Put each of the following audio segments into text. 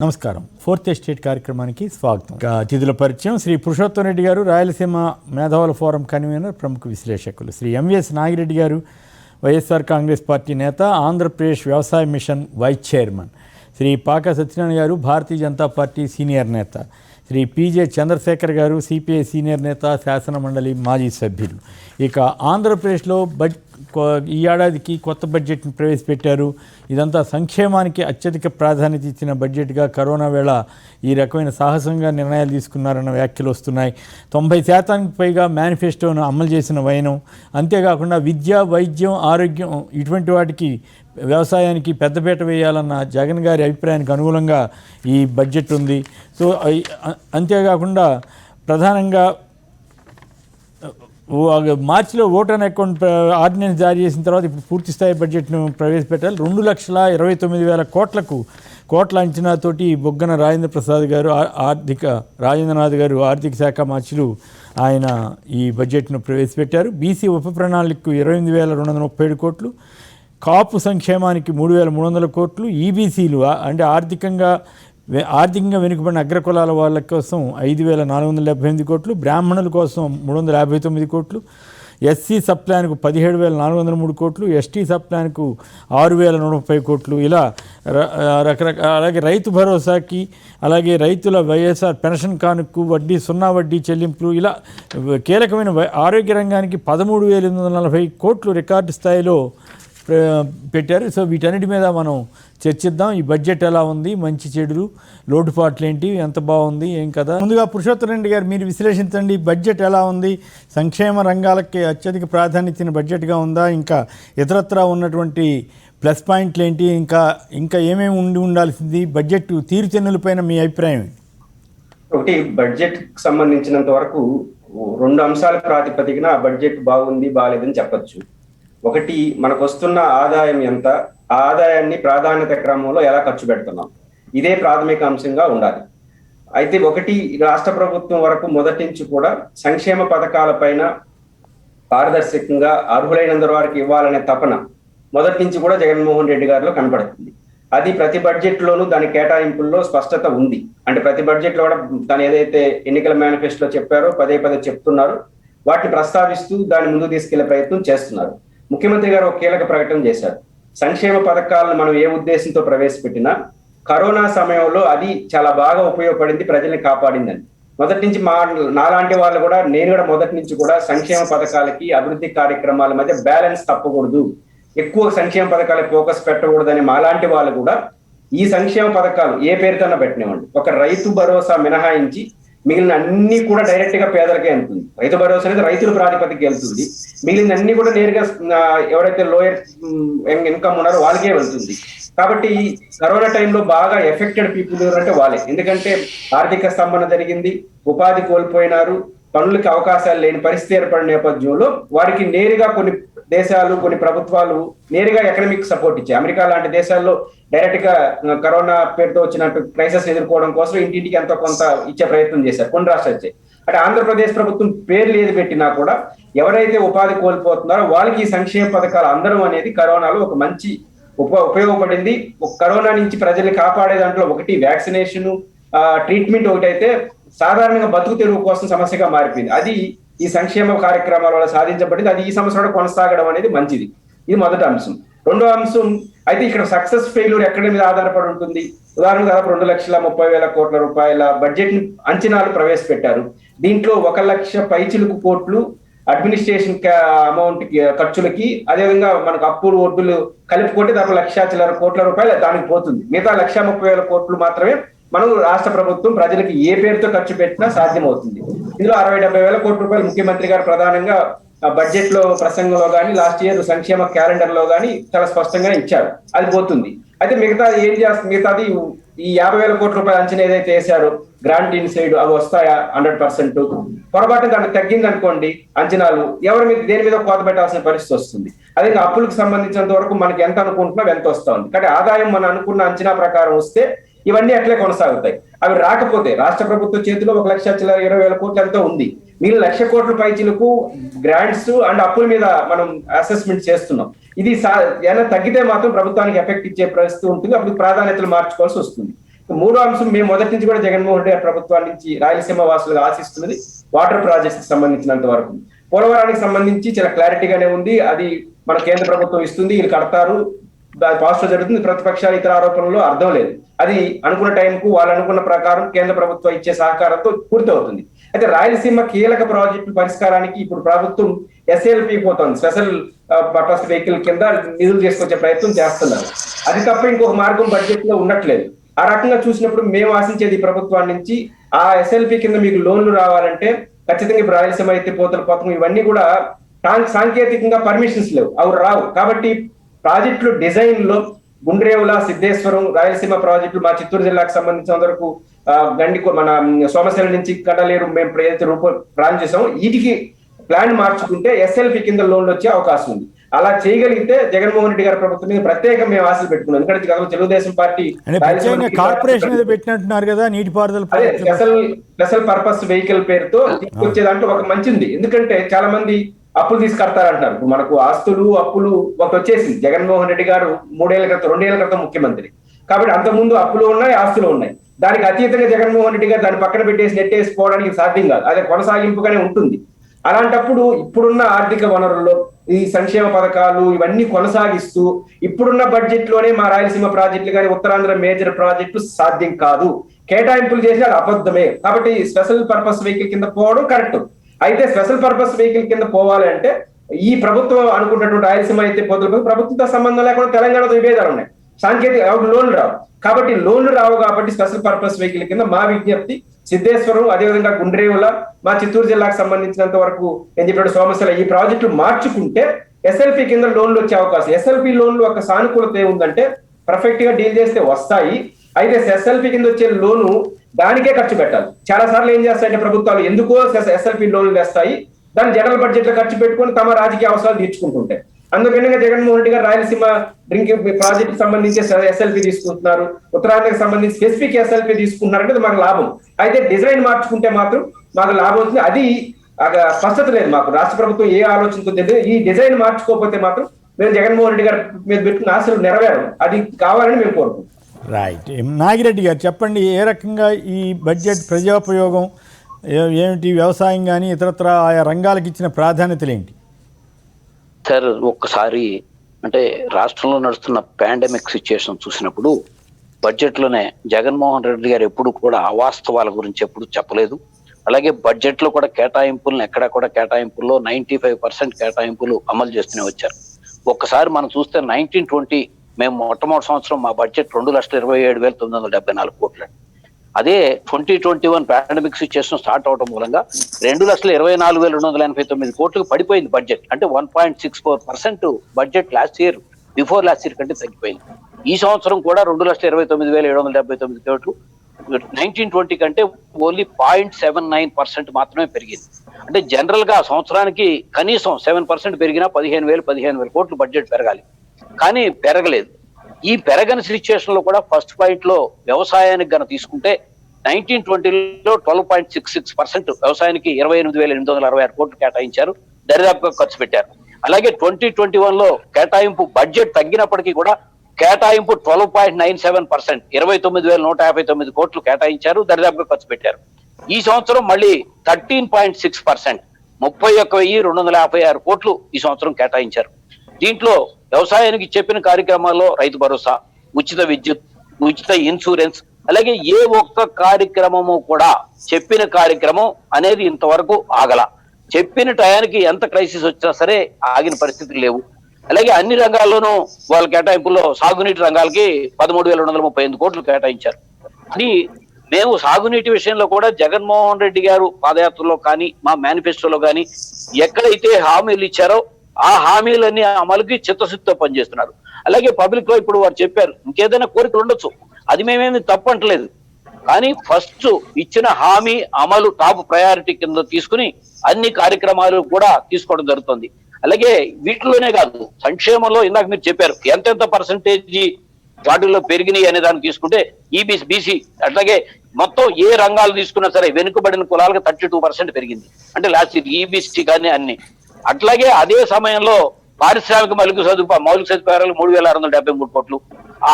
నమస్కారం. Fourth estate కార్యక్రమానికి స్వాగతం. అతిథుల పరిచయం: శ్రీ పురుషోత్తం రెడ్డి గారు, రాయలసీమ మేధావుల ఫోరం కన్వీనర్, ప్రముఖ విశ్లేషకులు. శ్రీ ఎంవిఎస్ నాగిరెడ్డి గారు, వైఎస్ఆర్ కాంగ్రెస్ పార్టీ నేత, ఆంధ్రప్రదేశ్ వ్యవసాయ మిషన్ వైస్ చైర్మన్. శ్రీ పాక సత్యనారాయణ గారు, భారతీయ జనతా పార్టీ సీనియర్ నేత. శ్రీ పిజె చంద్రశేఖర్ గారు, సిపిఐ సీనియర్ నేత, శాసన మండలి మాజీ సభ్యులు. ఇక ఆంధ్రప్రదేశ్లో ఈ ఏడాదికి కొత్త బడ్జెట్ను ప్రవేశపెట్టారు. ఇదంతా సంక్షేమానికి అత్యధిక ప్రాధాన్యత ఇచ్చిన బడ్జెట్గా, కరోనా వేళ ఈ రకమైన సాహసంగా నిర్ణయాలు తీసుకున్నారన్న వ్యాఖ్యలు వస్తున్నాయి. 90% పైగా మేనిఫెస్టోను అమలు చేసిన వైనం. అంతేకాకుండా విద్య, వైద్యం, ఆరోగ్యం ఇటువంటి వాటికి, వ్యవసాయానికి పెద్దపీట వేయాలన్న జగన్ గారి అభిప్రాయానికి అనుగుణంగా ఈ బడ్జెట్ ఉంది. సో అంతేకాకుండా ప్రధానంగా మార్చిలో ఓటర్ అకౌంట్ ఆర్డినెన్స్ జారీ చేసిన తర్వాత ఇప్పుడు పూర్తిస్థాయి బడ్జెట్ను ప్రవేశపెట్టాలి. 2,29,000 కోట్ల అంచనాతోటి బొగ్గన రాజేంద్ర ప్రసాద్ గారు, రాజేంద్రనాథ్ గారు ఆర్థిక శాఖ మంత్రులు ఆయన ఈ బడ్జెట్ను ప్రవేశపెట్టారు. బీసీ ఉప ప్రణాళికకు 28,237 కోట్లు, కాపు సంక్షేమానికి 3,300 కోట్లు, ఈబీసీలు అంటే ఆర్థికంగా వెనుకబడిన అగ్రకులాల వాళ్ళ కోసం 5,478 కోట్లు, బ్రాహ్మణుల కోసం 359 కోట్లు, ఎస్సీ సబ్ ప్లాన్కు 17,403 కోట్లు, ఎస్టీ సబ్ ప్లాన్కు 6,130 కోట్లు, ఇలా రకరకాల. అలాగే రైతు భరోసాకి, అలాగే రైతుల వైఎస్ఆర్ పెన్షన్ కానుకు సున్నా వడ్డీ చెల్లింపులు, ఇలా కీలకమైన ఆరోగ్య రంగానికి 13,840 కోట్లు రికార్డు స్థాయిలో పెట్టారు. సో వీటన్నిటి మీద మనం చర్చిద్దాం. ఈ బడ్జెట్ ఎలా ఉంది, మంచి చెడులు, లోటుపాట్లు ఏంటి, ఎంత బాగుంది, ఏం కదా. ముందుగా పురుషోత్తం రెడ్డి గారు, మీరు విశ్లేషించండి. బడ్జెట్ ఎలా ఉంది? సంక్షేమ రంగాలకి అత్యధిక ప్రాధాన్యత బడ్జెట్గా ఉందా? ఇంకా ఇతరత్రా ఉన్నటువంటి ప్లస్ పాయింట్లు ఏంటి? ఇంకా ఏమేమి ఉండాల్సింది? బడ్జెట్ తీరుచెన్నులపైన మీ అభిప్రాయం? ఒకటి, బడ్జెట్ సంబంధించినంత వరకు 2 అంశాల ప్రాతిపదికన బడ్జెట్ బాగుంది బాగాలేదని చెప్పచ్చు. ఒకటి, మనకు వస్తున్న ఆదాయం ఎంత, ఆ ఆదాయాన్ని ప్రాధాన్యత క్రమంలో ఎలా ఖర్చు పెడుతున్నాం, ఇదే ప్రాథమిక అంశంగా ఉండాలి. అయితే ఒకటి, రాష్ట్ర ప్రభుత్వం వరకు మొదటి నుంచి కూడా సంక్షేమ పథకాలపైన పారదర్శకంగా అర్హులైనందరి వారికి ఇవ్వాలనే తపన మొదటి నుంచి కూడా జగన్మోహన్ రెడ్డి గారిలో కనపడుతుంది. అది ప్రతి బడ్జెట్ లోనూ దాని కేటాయింపుల్లో స్పష్టత ఉంది. అంటే ప్రతి బడ్జెట్ లో కూడా దాని ఏదైతే ఎన్నికల మేనిఫెస్టోలో చెప్పారో పదే చెప్తున్నారు, వాటిని ప్రస్తావిస్తూ దాన్ని ముందుకు తీసుకెళ్లే ప్రయత్నం చేస్తున్నారు. ముఖ్యమంత్రి గారు ఒక కీలక ప్రకటన చేశారు. సంక్షేమ పథకాలను మనం ఏ ఉద్దేశంతో ప్రవేశపెట్టినా కరోనా సమయంలో అది చాలా బాగా ఉపయోగపడింది, ప్రజల్ని కాపాడిందని. మొదటి నుంచి నాలాంటి వాళ్ళు కూడా, నేను కూడా మొదటి నుంచి కూడా సంక్షేమ పథకాలకి అభివృద్ధి కార్యక్రమాల మధ్య బ్యాలెన్స్ తప్పకూడదు, ఎక్కువ సంక్షేమ పథకాలకు ఫోకస్ పెట్టకూడదని మాలాంటి వాళ్ళు కూడా ఈ సంక్షేమ పథకాలు ఏ పేరుతోన్నా పెట్టినవ్వండి, ఒక రైతు భరోసా మినహాయించి మిగిలిన అన్ని కూడా డైరెక్ట్ గా పేదలకే వెళ్తుంది. రైతు భరోసా అనేది రైతుల ప్రాతిపదికకి వెళ్తుంది. మిగిలిన అన్ని కూడా నేరుగా ఎవరైతే లోయర్ ఇన్కమ్ ఉన్నారో వాళ్ళకే వెళ్తుంది. కాబట్టి కరోనా టైంలో బాగా ఎఫెక్టెడ్ పీపుల్ ఎవరంటే వాళ్ళే. ఎందుకంటే ఆర్థిక స్తంభన జరిగింది, ఉపాధి కోల్పోయినారు, పనులకి అవకాశాలు లేని పరిస్థితి ఏర్పడిన నేపథ్యంలో వారికి నేరుగా కొన్ని దేశాలు, కొన్ని ప్రభుత్వాలు నేరుగా ఎకనామిక్ సపోర్ట్ ఇచ్చాయి. అమెరికా లాంటి దేశాల్లో డైరెక్ట్ గా కరోనా పేరుతో వచ్చినట్టు క్రైసిస్ ఎదుర్కోవడం కోసం ఇంటింటికి ఎంతో కొంత ఇచ్చే ప్రయత్నం చేశారు కొన్ని రాష్ట్రాలు వచ్చాయి. అంటే ఆంధ్రప్రదేశ్ ప్రభుత్వం పేర్లు ఏది పెట్టినా కూడా ఎవరైతే ఉపాధి కోల్పోతున్నారో వాళ్ళకి ఈ సంక్షేమ పథకాలు అందడం అనేది కరోనాలో ఒక మంచి ఉపయోగపడింది. కరోనా నుంచి ప్రజల్ని కాపాడే దాంట్లో ఒకటి వ్యాక్సినేషన్, ట్రీట్మెంట్ ఒకటైతే సాధారణంగా బతుకు తెరువు కోసం సమస్యగా మారిపోయింది. అది ఈ సంక్షేమ కార్యక్రమాల వల్ల సాధించబడింది. అది ఈ సంవత్సరం కొనసాగడం అనేది మంచిది. ఇది మొదటి అంశం. రెండో అంశం, అయితే ఇక్కడ సక్సెస్ ఫెయిల్యూర్ ఎక్కడి మీద ఆధారపడి ఉంటుంది. ఉదాహరణకు దాదాపు 2,30,000 కోట్ల రూపాయల బడ్జెట్ అంచనాలు ప్రవేశపెట్టారు. దీంట్లో 1,00,000 పైచిలుకు కోట్లు అడ్మినిస్ట్రేషన్ అమౌంట్ ఖర్చులకి, అదేవిధంగా మనకు అప్పులు ఒడ్డులు కలుపుకుంటే దాదాపు 1,00,000 కోట్ల రూపాయలు దానికి పోతుంది. మిగతా 1,30,000 కోట్లు మాత్రమే మనం రాష్ట్ర ప్రభుత్వం ప్రజలకు ఏ పేరుతో ఖర్చు పెట్టినా సాధ్యమవుతుంది. ఇందులో 60-70,000 కోట్ల రూపాయలు ముఖ్యమంత్రి గారు ప్రధానంగా బడ్జెట్ లో ప్రసంగంలో కానీ లాస్ట్ ఇయర్ సంక్షేమ క్యాలెండర్ లో కానీ చాలా స్పష్టంగా ఇచ్చారు. అది పోతుంది. అయితే మిగతాది ఏం చేస్తుంది? మిగతాది ఈ 50,000 కోట్ల రూపాయల అంచనా ఏదైతే వేశారో గ్రాంట్ ఇన్ సైడ్, అవి వస్తాయా? 100%. పొరపాటు దానికి తగ్గింది అనుకోండి అంచనాలు, ఎవరి మీద దేని మీద కోత పెట్టాల్సిన పరిస్థితి వస్తుంది. అదే అప్పులకు సంబంధించినంత వరకు మనకి ఎంత అనుకుంటున్నాం, ఎంత వస్తా ఉంది. కానీ ఆదాయం మనం అనుకున్న అంచనా ప్రకారం వస్తే ఇవన్నీ అట్లే కొనసాగుతాయి. అవి రాకపోతే రాష్ట్ర ప్రభుత్వ చేతిలో 1,20,000 కోట్లు ఎంతో ఉంది. మిగిలిన 1,00,000 కోట్ల పైచీలకు గ్రాంట్స్ అండ్ అప్పుల మీద మనం అసెస్మెంట్ చేస్తున్నాం. ఇది ఏమైనా తగ్గితే మాత్రం ప్రభుత్వానికి ఎఫెక్ట్ ఇచ్చే పరిస్థితి ఉంటుంది. అప్పుడు ప్రాధాన్యతలు మార్చుకోవాల్సి వస్తుంది. మూడో అంశం మేము మొదటి నుంచి కూడా జగన్మోహన్ రెడ్డి గారి ప్రభుత్వం నుంచి రాయలసీమ వాసులుగా ఆశిస్తున్నది వాటర్ ప్రాజెక్ట్స్ కి సంబంధించినంత వరకు. పోలవరానికి సంబంధించి చాలా క్లారిటీగానే ఉంది, అది మన కేంద్ర ప్రభుత్వం ఇస్తుంది, వీళ్ళు కడతారు, పాజిటివ్ జరుగుతుంది, ప్రతిపక్షాలు ఇతర ఆరోపణలు అర్థం లేదు. అది అనుకున్న టైంకు వాళ్ళు అనుకున్న ప్రకారం కేంద్ర ప్రభుత్వం ఇచ్చే సహకారంతో పూర్తి అవుతుంది. అయితే రాయలసీమ కీలక ప్రాజెక్టుల పరిష్కారానికి ఇప్పుడు ప్రభుత్వం SLP పోతుంది, స్పెషల్ పర్పస్ వెహికల్ కింద నిధులు తీసుకొచ్చే ప్రయత్నం చేస్తున్నారు. అది తప్ప ఇంకొక మార్గం బడ్జెట్ లో ఉండట్లేదు. ఆ రకంగా చూసినప్పుడు మేము ఆశించేది ప్రభుత్వాన్ని నుంచి ఆ SLP కింద మీకు లోన్లు రావాలంటే ఖచ్చితంగా ఇప్పుడు రాయలసీమ ఎత్తిపోతల పథకం ఇవన్నీ కూడా సాంకేతికంగా పర్మిషన్స్ లేవు, అవి రావు. కాబట్టి ప్రాజెక్టులు డిజైన్ లో గుండ్రేవుల, సిద్ధేశ్వరం, రాయలసీమ ప్రాజెక్టులు మా చిత్తూరు జిల్లాకు సంబంధించిన వరకు గండి మన సోమశిల నుంచి కడలేరు మేము ఏదైతే ప్లాన్ చేసామో వీటికి ప్లాన్ మార్చుకుంటే SLP కింద లోన్లు వచ్చే అవకాశం ఉంది. అలా చేయగలిగితే జగన్మోహన్ రెడ్డి గారి ప్రభుత్వం మీద ప్రత్యేకంగా మేము ఆశలు పెట్టుకున్నాం. ఎందుకంటే తెలుగుదేశం పార్టీ కార్పొరేషన్ పెట్టినట్టున్నారు కదా, నీటిపారుదల స్పెషల్ పర్పస్ వెహికల్ పేరుతో తీసుకొచ్చే దాంట్లో ఒక మంచి ఉంది. ఎందుకంటే చాలా మంది అప్పులు తీసి కడతారంటారు. మనకు ఆస్తులు అప్పులు ఒకటి వచ్చేసింది. జగన్మోహన్ రెడ్డి గారు 2 ఏళ్ల క్రితం ముఖ్యమంత్రి కాబట్టి అంతకుముందు అప్పులు ఉన్నాయి, ఆస్తులు ఉన్నాయి. దానికి అతీతంగా జగన్మోహన్ రెడ్డి గారు దాన్ని పక్కన పెట్టేసి నెట్టేసుకోవడానికి సాధ్యం కాదు, అదే కొనసాగింపుగానే ఉంటుంది. అలాంటప్పుడు ఇప్పుడున్న ఆర్థిక వనరుల్లో ఈ సంక్షేమ పథకాలు ఇవన్నీ కొనసాగిస్తూ ఇప్పుడున్న బడ్జెట్ లోనే మా రాయలసీమ ప్రాజెక్టులు కానీ ఉత్తరాంధ్ర మేజర్ ప్రాజెక్టులు సాధ్యం కాదు, కేటాయింపులు చేసి అది అబద్ధమే. కాబట్టి స్పెషల్ పర్పస్ వెహికల్ కింద పోవడం కరెక్ట్. అయితే స్పెషల్ పర్పస్ వెహికల్ కింద పోవాలంటే ఈ ప్రభుత్వం అనుకున్నటువంటి రాయలసీమ అయితే పోతులు ప్రభుత్వంతో సంబంధం లేకుండా తెలంగాణతో విభేదాలు ఉన్నాయి, సాంకేతిక లోన్లు రావు. కాబట్టి లోన్లు రావు కాబట్టి స్పెషల్ పర్పస్ వెహికల్ కింద మా విజ్ఞప్తి సిద్ధేశ్వరం, అదేవిధంగా గుండ్రేవుల, మా చిత్తూరు జిల్లాకు సంబంధించినంత వరకు ఏం చెప్పినట్టు సోమశిల ఈ ప్రాజెక్టులు మార్చుకుంటే SLP కింద లోన్లు వచ్చే అవకాశం. SLP లోన్లు ఒక సానుకూలత ఏముందంటే పర్ఫెక్ట్ గా డీల్ చేస్తే వస్తాయి. అయితే SLP కింద వచ్చే లోను దానికే ఖర్చు పెట్టాలి. చాలా సార్లు ఏం చేస్తాయంటే ప్రభుత్వాలు ఎందుకో SLP లోన్లు వేస్తాయి, దాన్ని జనరల్ బడ్జెట్ లో ఖర్చు పెట్టుకొని తమ రాజకీయ అవసరాలు తీర్చుకుంటుంటాయి. అందుకని జగన్మోహన్ రెడ్డి గారు రాయలసీమ డ్రింకింగ్ ప్రాజెక్ట్ సంబంధించి SLP తీసుకుంటున్నారు, ఉత్తరాంధ్రకు సంబంధించి స్పెసిఫిక్ SLP తీసుకుంటున్నారు అంటే మాకు లాభం. అయితే డిజైన్ మార్చుకుంటే మాత్రం మాకు లాభం అవుతుంది. అది స్పష్టత లేదు మాకు, రాష్ట్ర ప్రభుత్వం ఏ ఆలోచనతో తెలియదు. ఈ డిజైన్ మార్చుకోకపోతే మాత్రం మేము జగన్మోహన్ రెడ్డి గారి మీద పెట్టుకున్న ఆశలు నెరవేరం, అది కావాలని మేము కోరుకుంటున్నాం. రైట్. నాగిరెడ్డి గారు చెప్పండి, ఏ రకంగా ఈ బడ్జెట్ ప్రజోపయోగం ఏమిటి, వ్యవసాయం కానీ ఇతరత్ర ఆయా రంగాలకు ఇచ్చిన ప్రాధాన్యతలు ఏంటి? సార్ ఒక్కసారి అంటే రాష్ట్రంలో నడుస్తున్న పాండమిక్ సిచ్యుయేషన్ చూసినప్పుడు బడ్జెట్లోనే జగన్మోహన్ రెడ్డి గారు ఎప్పుడు కూడా అవాస్తవాల గురించి ఎప్పుడు చెప్పలేదు. అలాగే బడ్జెట్లో కూడా కేటాయింపులను ఎక్కడ కూడా కేటాయింపుల్లో 95% కేటాయింపులు అమలు చేస్తూనే వచ్చారు. ఒక్కసారి మనం చూస్తే 1920 మేము మొట్టమొదటి సంవత్సరం మా బడ్జెట్ 2,27,974 కోట్లు. అదే 2021 పాండమిక్ సిచ్యుయేషన్ స్టార్ట్ అవడం మూలంగా 2,24,289 కోట్లకు పడిపోయింది బడ్జెట్. అంటే 1.64% బడ్జెట్ బిఫోర్ లాస్ట్ ఇయర్ కంటే తగ్గిపోయింది. ఈ సంవత్సరం కూడా 2,29,779 కోట్లు 1920 కంటే ఓన్లీ 0.79% మాత్రమే పెరిగింది. అంటే జనరల్ గా సంవత్సరానికి కనీసం 7% పెరిగినా 15,000 కోట్లు బడ్జెట్ పెరగాలి, కానీ పెరగలేదు. ఈ పెరగని సిచ్యుయేషన్ లో కూడా ఫస్ట్ పాయింట్ లో వ్యవసాయానికి గన తీసుకుంటే 1920లో 12.66% వ్యవసాయానికి 28,866 కోట్లు కేటాయించారు, దరిదాపుగా ఖర్చు పెట్టారు. అలాగే 2021లో కేటాయింపు బడ్జెట్ తగ్గినప్పటికీ కూడా కేటాయింపు 12.97%, 29,159 కోట్లు కేటాయించారు, దరిదాపుగా ఖర్చు పెట్టారు. ఈ సంవత్సరం మళ్ళీ 13.6%, 31,256 కోట్లు ఈ సంవత్సరం కేటాయించారు. దీంట్లో వ్యవసాయానికి చెప్పిన కార్యక్రమాల్లో రైతు భరోసా, ఉచిత విద్యుత్, ఉచిత ఇన్సూరెన్స్, అలాగే ఏ ఒక్క కార్యక్రమము కూడా చెప్పిన కార్యక్రమం అనేది ఇంతవరకు ఆగల. చెప్పిన టయానికి ఎంత క్రైసిస్ వచ్చినా సరే ఆగిన పరిస్థితులు లేవు. అలాగే అన్ని రంగాల్లోనూ వాళ్ళ కేటాయింపుల్లో సాగునీటి రంగాలకి 13,238 కోట్లు కేటాయించారు. అది మేము సాగునీటి విషయంలో కూడా జగన్మోహన్ రెడ్డి గారు పాదయాత్రలో కానీ మా మేనిఫెస్టోలో కానీ ఎక్కడైతే హామీలు ఇచ్చారో ఆ హామీలన్నీ అమలుకి చిత్తశుద్ధితో పనిచేస్తున్నారు. అలాగే పబ్లిక్ లో ఇప్పుడు వారు చెప్పారు ఇంకేదైనా కోరికలు ఉండొచ్చు, అది మేమేమి తప్పంటలేదు, కానీ ఫస్ట్ ఇచ్చిన హామీ అమలు టాప్ ప్రయారిటీ కింద తీసుకుని అన్ని కార్యక్రమాలు కూడా తీసుకోవడం జరుగుతుంది. అలాగే వీటిలోనే కాదు, సంక్షేమంలో ఇందాక మీరు చెప్పారు ఎంతెంత పర్సంటేజ్ వాటిల్లో పెరిగినాయి అనే దాన్ని తీసుకుంటే ఈబీసీ, బీసీ, అట్లాగే మొత్తం ఏ రంగాలు తీసుకున్నా సరే వెనుకబడిన కులాలకు 32% పెరిగింది. అంటే లాస్ట్ ఇయర్ ఈబీసీ కానీ అన్ని. అట్లాగే అదే సమయంలో పారిశ్రామిక మౌలిక సదుపాయాలు 3,673 కోట్లు,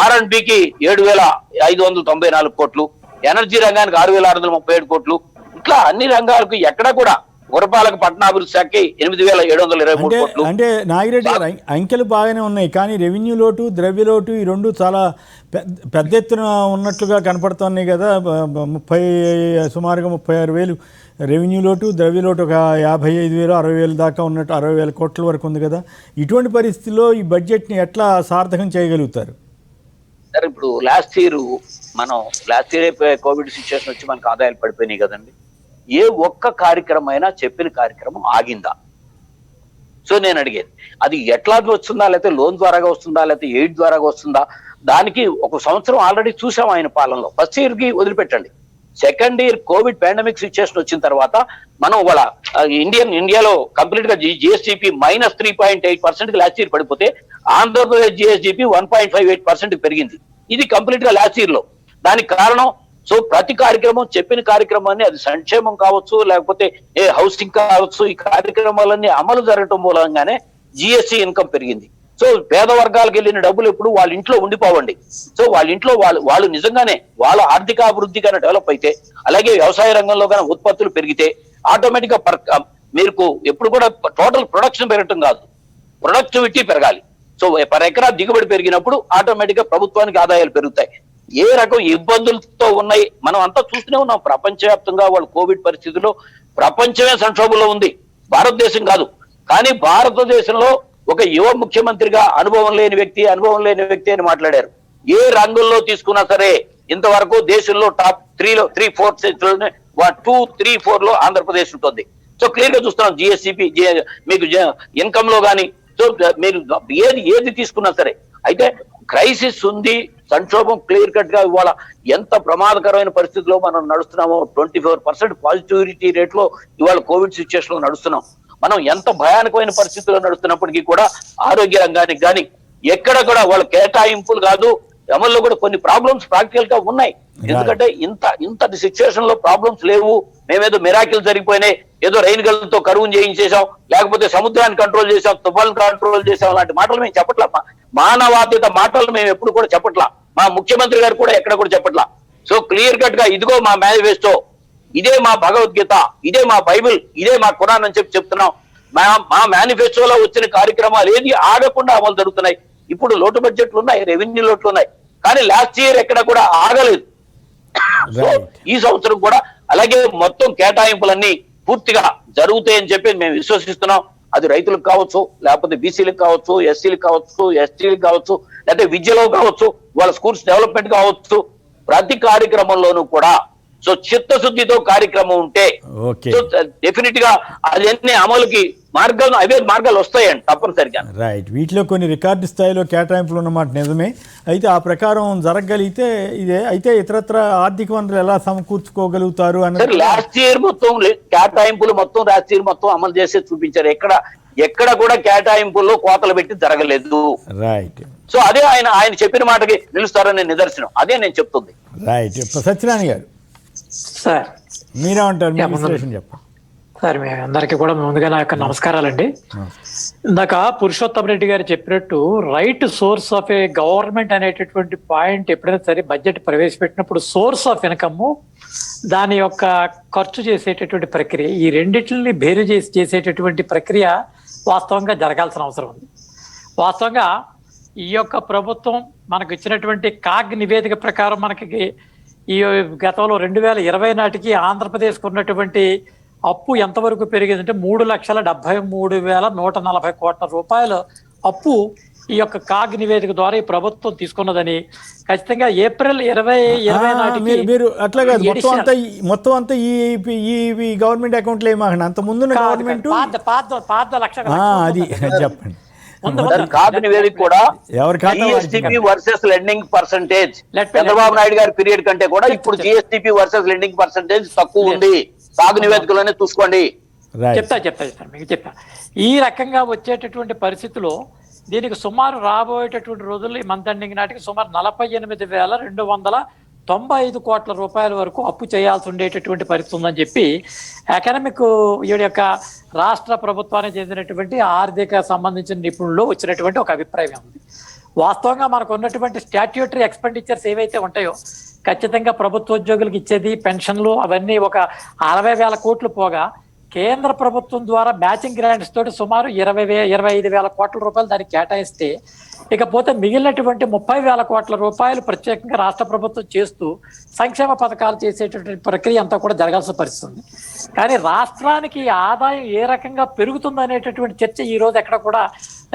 R&Bకి 7,594 కోట్లు, ఎనర్జీ రంగానికి 6,637 కోట్లు, ఇట్లా అన్ని రంగాలకు ఎక్కడ కూడా పురపాలక పట్టణాభివృద్ధి శాఖకి 8,723 కోట్లు. అంటే నాగిరెడ్డి గారు అంకెలు బాగానే ఉన్నాయి, కానీ రెవెన్యూ లోటు, ద్రవ్య లోటు ఈ రెండు చాలా పెద్ద ఎత్తున ఉన్నట్లుగా కనపడుతున్నాయి కదా. సుమారుగా 36,000 రెవెన్యూ లోటు, ద్రవ్య లోటు ఒక 55,000, 60,000 దాకా ఉన్నట్టు, 60,000 కోట్ల వరకు ఉంది కదా. ఇటువంటి పరిస్థితుల్లో ఈ బడ్జెట్ని ఎట్లా సార్థకం చేయగలుగుతారు? సరే, ఇప్పుడు లాస్ట్ ఇయర్ కోవిడ్ సిచ్యువేషన్ వచ్చి మనకు ఆదాయాలు పడిపోయినాయి కదండి. ఏ ఒక్క కార్యక్రమం అయినా చెప్పిన కార్యక్రమం ఆగిందా? సో నేను అడిగేది, అది ఎట్లా వస్తుందా, లేకపోతే లోన్ ద్వారాగా వస్తుందా, లేకపోతే ఎయిడ్ ద్వారాగా వస్తుందా? దానికి ఒక సంవత్సరం ఆల్రెడీ చూసాం ఆయన పాలనలో. ఫస్ట్ ఇయర్ కి వదిలిపెట్టండి, second year Covid pandemic situation వచ్చిన తర్వాత మనం వాళ్ళ ఇండియాలో కంప్లీట్ గా జిఎస్డిపి -3.8% లాస్ట్ ఇయర్ పడిపోతే, ఆంధ్రప్రదేశ్ జిఎస్డిపి 1.58% పెరిగింది. ఇది కంప్లీట్ గా లాస్ట్ ఇయర్ లో. దానికి కారణం, సో ప్రతి కార్యక్రమం చెప్పిన కార్యక్రమాన్ని, అది సంక్షేమం కావచ్చు, లేకపోతే హౌసింగ్ కావచ్చు, ఈ కార్యక్రమాలన్నీ అమలు జరగటం మూలంగానే జిఎస్టి ఇన్కమ్ పెరిగింది. సో పేద వర్గాలకు వెళ్ళిన డబ్బులు ఎప్పుడు వాళ్ళ ఇంట్లో ఉండిపోవండి. సో వాళ్ళ ఇంట్లో వాళ్ళు నిజంగానే వాళ్ళ ఆర్థిక అభివృద్ధి కానీ డెవలప్ అయితే, అలాగే వ్యవసాయ రంగంలో కానీ ఉత్పత్తులు పెరిగితే ఆటోమేటిక్ గా మీకు ఎప్పుడు కూడా టోటల్ ప్రొడక్షన్ పెరగటం కాదు, ప్రొడక్టివిటీ పెరగాలి. సో పర్ ఎకరా దిగుబడి పెరిగినప్పుడు ఆటోమేటిక్ గా ప్రభుత్వానికి ఆదాయాలు పెరుగుతాయి. ఏ రకం ఇబ్బందులతో ఉన్నాయి మనం అంతా చూస్తూనే ఉన్నాం. ప్రపంచవ్యాప్తంగా వాళ్ళు కోవిడ్ పరిస్థితుల్లో ప్రపంచమే సంక్షోభంలో ఉంది, భారతదేశం కాదు. కానీ భారతదేశంలో ఒక యువ ముఖ్యమంత్రిగా అనుభవం లేని వ్యక్తి అని మాట్లాడారు. ఏ రంగంలో తీసుకున్నా సరే ఇంతవరకు దేశంలో టాప్ 2, 3, 4 లో ఆంధ్రప్రదేశ్ ఉంటుంది. సో క్లియర్ గా చూస్తున్నాం జిఎస్టిపి, మీకు ఇన్కమ్ లో కానీ, సో మీరు ఏది తీసుకున్నా సరే. అయితే క్రైసిస్ ఉంది, సంక్షోభం క్లియర్ కట్ గా ఇవాళ ఎంత ప్రమాదకరమైన పరిస్థితిలో మనం నడుస్తున్నామో, 24% పాజిటివిటీ రేట్ లో ఇవాళ కోవిడ్ సిచ్యువేషన్ లో నడుస్తున్నాం. మనం ఎంత భయానకమైన పరిస్థితుల్లో నడుస్తున్నప్పటికీ కూడా ఆరోగ్య రంగానికి కానీ ఎక్కడ కూడా వాళ్ళ కేటాయింపులు కాదు, అమల్లో కూడా కొన్ని ప్రాబ్లమ్స్ ప్రాక్టికల్ గా ఉన్నాయి. ఎందుకంటే ఇంతటి సిచ్యువేషన్ లో ప్రాబ్లమ్స్ లేవు. మేమేదో మిరాకిల్ జరిగిపోయినాయి, ఏదో రైన్ గన్లతో కరువును చేయించేసాం, లేకపోతే సముద్రాన్ని కంట్రోల్ చేసాం, తుఫాన్ కంట్రోల్ చేసాం, అలాంటి మాటలు మేము చెప్పట్లా. మానవాతీత మాటలు మేము ఎప్పుడు కూడా చెప్పట్లా. మా ముఖ్యమంత్రి గారు కూడా ఎక్కడ కూడా చెప్పట్లా. సో క్లియర్ కట్ గా ఇదిగో మా మేనిఫెస్టో, ఇదే మా భగవద్గీత, ఇదే మా బైబిల్, ఇదే మా ఖురాన్ అని చెప్తున్నాం. మా మేనిఫెస్టోలో వచ్చిన కార్యక్రమాలు ఏది ఆగకుండా అమలు జరుగుతున్నాయి. ఇప్పుడు లోటు బడ్జెట్లు ఉన్నాయి, రెవెన్యూ లోట్లు ఉన్నాయి, కానీ లాస్ట్ ఇయర్ ఎక్కడ కూడా ఆగలేదు. సో ఈ సంవత్సరం కూడా అలాగే మొత్తం కేటాయింపులన్నీ పూర్తిగా జరుగుతాయని చెప్పి మేము విశ్వసిస్తున్నాం. అది రైతులకు కావచ్చు, లేకపోతే బీసీలకు కావచ్చు, ఎస్సీలకు కావచ్చు, ఎస్టీలకు కావచ్చు, లేకపోతే విద్యలో కావచ్చు, వాళ్ళ స్కూల్స్ డెవలప్మెంట్ కావచ్చు, ప్రతి కార్యక్రమంలోనూ కూడా సో చిత్తశుద్ధితో కార్యక్రమం ఉంటే డెఫినెట్ గా అదన్నీ అమలుకి మార్గాలు వస్తాయండి తప్పనిసరిగా. రైట్, వీటిలో కొన్ని రికార్డు స్థాయిలో కేటాయింపులు ఉన్నమాట నిజమే. అయితే ఆ ప్రకారం జరగగలిగితే ఇదే. అయితే ఇతరత్ర ఆర్థిక వనరులు ఎలా సమకూర్చుకోగలుగుతారు అని లాస్ట్ ఇయర్ మొత్తం కేటాయింపులు లాస్ట్ ఇయర్ మొత్తం అమలు చేసే చూపించారు. ఎక్కడ కూడా కేటాయింపుల్లో కోతలు పెట్టి జరగలేదు. రైట్. సో అదే ఆయన చెప్పిన మాటకి నిలుస్తారనే నిదర్శనం. అదే నేను చెప్తుంది. రైట్. సత్యనారాయణ గారు సార్ మీరేమంటారు? చెప్పండి సార్. మీ అందరికీ కూడా ముందుగా నా యొక్క నమస్కారాలండి. ఇందాక పురుషోత్తమ రెడ్డి గారు చెప్పినట్టు right source of A government అనేటటువంటి పాయింట్ ఎప్పుడైనా సరే బడ్జెట్ ప్రవేశపెట్టినప్పుడు సోర్స్ ఆఫ్ ఇన్కమ్, దాని యొక్క ఖర్చు చేసేటటువంటి ప్రక్రియ, ఈ రెండింటిని బేరు చేసేటటువంటి ప్రక్రియ వాస్తవంగా జరగాల్సిన అవసరం ఉంది. వాస్తవంగా ఈ యొక్క ప్రభుత్వం మనకు ఇచ్చినటువంటి కాగ్ నివేదిక ప్రకారం మనకి ఈ గతంలో 2020 నాటికి ఆంధ్రప్రదేశ్కు ఉన్నటువంటి అప్పు ఎంతవరకు పెరిగిందంటే 3,73,140 కోట్ల రూపాయల అప్పు ఈ యొక్క కాగ్ నివేదిక ద్వారా ఈ ప్రభుత్వం తీసుకున్నదని ఖచ్చితంగా ఏప్రిల్ 2020 నాటికి మీరు అట్లా కాదు, మొత్తం అంతా ఈ గవర్నమెంట్ అకౌంట్లో ఏమాకండి, అంత ముందు గవర్నమెంట్ పాత లక్ష అది చెప్పండి. కాగ్ నివేదిక కూడా GSTP versus lending percentage Chandrababu Naidu గారి పీరియడ్ కంటే కూడా ఇప్పుడు జిఎస్టిపి వర్సెస్ లెండింగ్ పర్సెంటేజ్ తక్కువ ఉంది. కాగ్ నివేదికలోనే చూసుకోండి. చెప్తా మీకు చెప్తా. ఈ రకంగా వచ్చేటటువంటి పరిస్థితిలో దీనికి సుమారు రాబోయేటటువంటి రోజుల్లో ఈ మంత్ ఎండింగ్ నాటికి సుమారు 48,295 కోట్ల రూపాయల వరకు అప్పు చేయాల్సి ఉండేటటువంటి పరిస్థితి ఉందని చెప్పి ఎకనామిక్ వీడి యొక్క రాష్ట్ర ప్రభుత్వానికి చెందినటువంటి ఆర్థిక సంబంధించిన నిపుణుల్లో వచ్చినటువంటి ఒక అభిప్రాయం ఉంది. వాస్తవంగా మనకు ఉన్నటువంటి స్టాట్యూటరీ ఎక్స్పెండిచర్స్ ఏవైతే ఉంటాయో ఖచ్చితంగా ప్రభుత్వ ఉద్యోగులకు ఇచ్చేది పెన్షన్లు అవన్నీ ఒక 60,000 కోట్లు పోగా కేంద్ర ప్రభుత్వం ద్వారా మ్యాచింగ్ గ్రాంట్స్ తోటి సుమారు 25,000 కోట్ల రూపాయలు దానికి కేటాయిస్తే, ఇకపోతే మిగిలినటువంటి 30,000 కోట్ల రూపాయలు ప్రత్యేకంగా రాష్ట్ర ప్రభుత్వం చేస్తూ సంక్షేమ పథకాలు చేసేటటువంటి ప్రక్రియ అంతా కూడా జరగాల్సిన పరిస్థితి ఉంది. కానీ రాష్ట్రానికి ఆదాయం ఏ రకంగా పెరుగుతుంది అనేటటువంటి చర్చ ఈ రోజు ఎక్కడ కూడా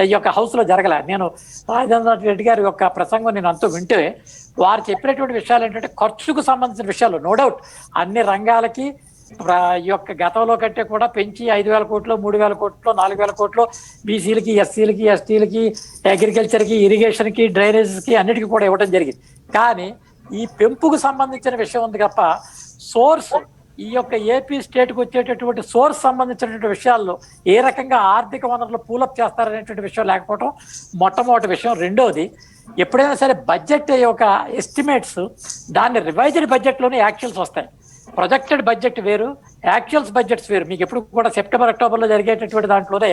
ఈ యొక్క హౌస్ లో జరగలే. నేను రాజేంద్ర రెడ్డి గారి యొక్క ప్రసంగం నేను అంతా వింటే వారు చెప్పినటువంటి విషయాలు ఏంటంటే ఖర్చుకు సంబంధించిన విషయాలు నో డౌట్ అన్ని రంగాలకి ఈ యొక్క గతంలో కంటే కూడా పెంచి 5,000 కోట్లు 3,000 కోట్లు 4,000 కోట్లు బీసీలకి ఎస్సీలకి ఎస్టీలకి అగ్రికల్చర్కి ఇరిగేషన్కి డ్రైనేజెస్కి అన్నిటికీ కూడా ఇవ్వడం జరిగింది. కానీ ఈ పెంపుకు సంబంధించిన విషయం ఉంది తప్ప సోర్స్ ఈ యొక్క ఏపీ స్టేట్కి వచ్చేటటువంటి సోర్స్ సంబంధించినటువంటి విషయాల్లో ఏ రకంగా ఆర్థిక వనరులు పూలప్ చేస్తారనేటువంటి విషయం లేకపోవడం మొట్టమొదటి విషయం. రెండోది, ఎప్పుడైనా సరే బడ్జెట్ యొక్క ఎస్టిమేట్స్ దాన్ని రివైజ్డ్ బడ్జెట్లోనే యాక్చువల్స్ వస్తాయి. ప్రొజెక్టెడ్ బడ్జెట్ వేరు, యాక్చువల్స్ బడ్జెట్స్ వేరు. మీకు ఎప్పుడు కూడా సెప్టెంబర్ అక్టోబర్లో జరిగేటటువంటి దాంట్లోనే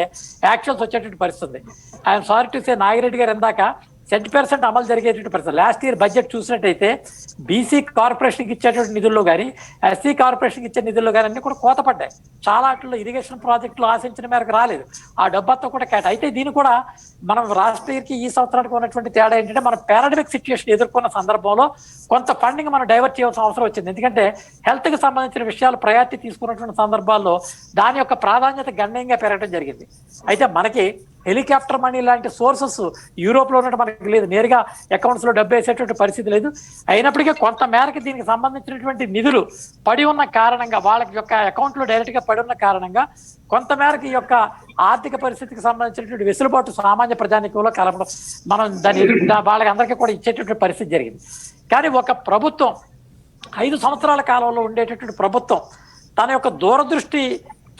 యాక్చువల్స్ వచ్చేటువంటి పరిస్థితి ఉంది. I'm sorry to say, Nagireddy గారు ఇందాక 70% అమలు జరిగేటువంటి పరిస్థితి. లాస్ట్ ఇయర్ బడ్జెట్ చూసినట్టయితే బీసీ కార్పొరేషన్కి ఇచ్చేటువంటి నిధుల్లో కానీ ఎస్సీ కార్పొరేషన్కి ఇచ్చే నిధుల్లో కానీ అన్ని కూడా కోత పడ్డాయి. చాలా వాటిలో ఇరిగేషన్ ప్రాజెక్టులు ఆశించిన మేరకు రాలేదు. ఆ డబ్బంతా కూడా అయితే దీన్ని కూడా మనం లాస్ట్ ఇయర్కి ఈ సంవత్సరానికి ఉన్నటువంటి తేడా ఏంటంటే మనం పారాడమిక్ సిచ్యుయేషన్ ఎదుర్కొన్న సందర్భంలో కొంత ఫండింగ్ మనం డైవర్ట్ చేయాల్సిన అవసరం వచ్చింది. ఎందుకంటే హెల్త్కి సంబంధించిన విషయాలు ప్రయారిటీ తీసుకున్నటువంటి సందర్భాల్లో దాని యొక్క ప్రాధాన్యత గణనీయంగా పెరగడం జరిగింది. అయితే మనకి హెలికాప్టర్ మనీ లాంటి సోర్సెస్ యూరోప్లో ఉన్నట్టు మనకి లేదు, నేరుగా అకౌంట్స్లో డబ్బు వేసేటువంటి పరిస్థితి లేదు. అయినప్పటికీ కొంత మేరకు దీనికి సంబంధించినటువంటి నిధులు పడి ఉన్న కారణంగా వాళ్ళకి యొక్క అకౌంట్లో డైరెక్ట్గా పడి ఉన్న కారణంగా కొంత మేరకు ఈ యొక్క ఆర్థిక పరిస్థితికి సంబంధించినటువంటి వెసులుబాటు సామాన్య ప్రజానికంలో కలపడం మనం దాని వాళ్ళకి అందరికీ కూడా ఇచ్చేటటువంటి పరిస్థితి జరిగింది. కానీ ఒక ప్రభుత్వం 5 సంవత్సరాల కాలంలో ఉండేటటువంటి ప్రభుత్వం తన యొక్క దూరదృష్టి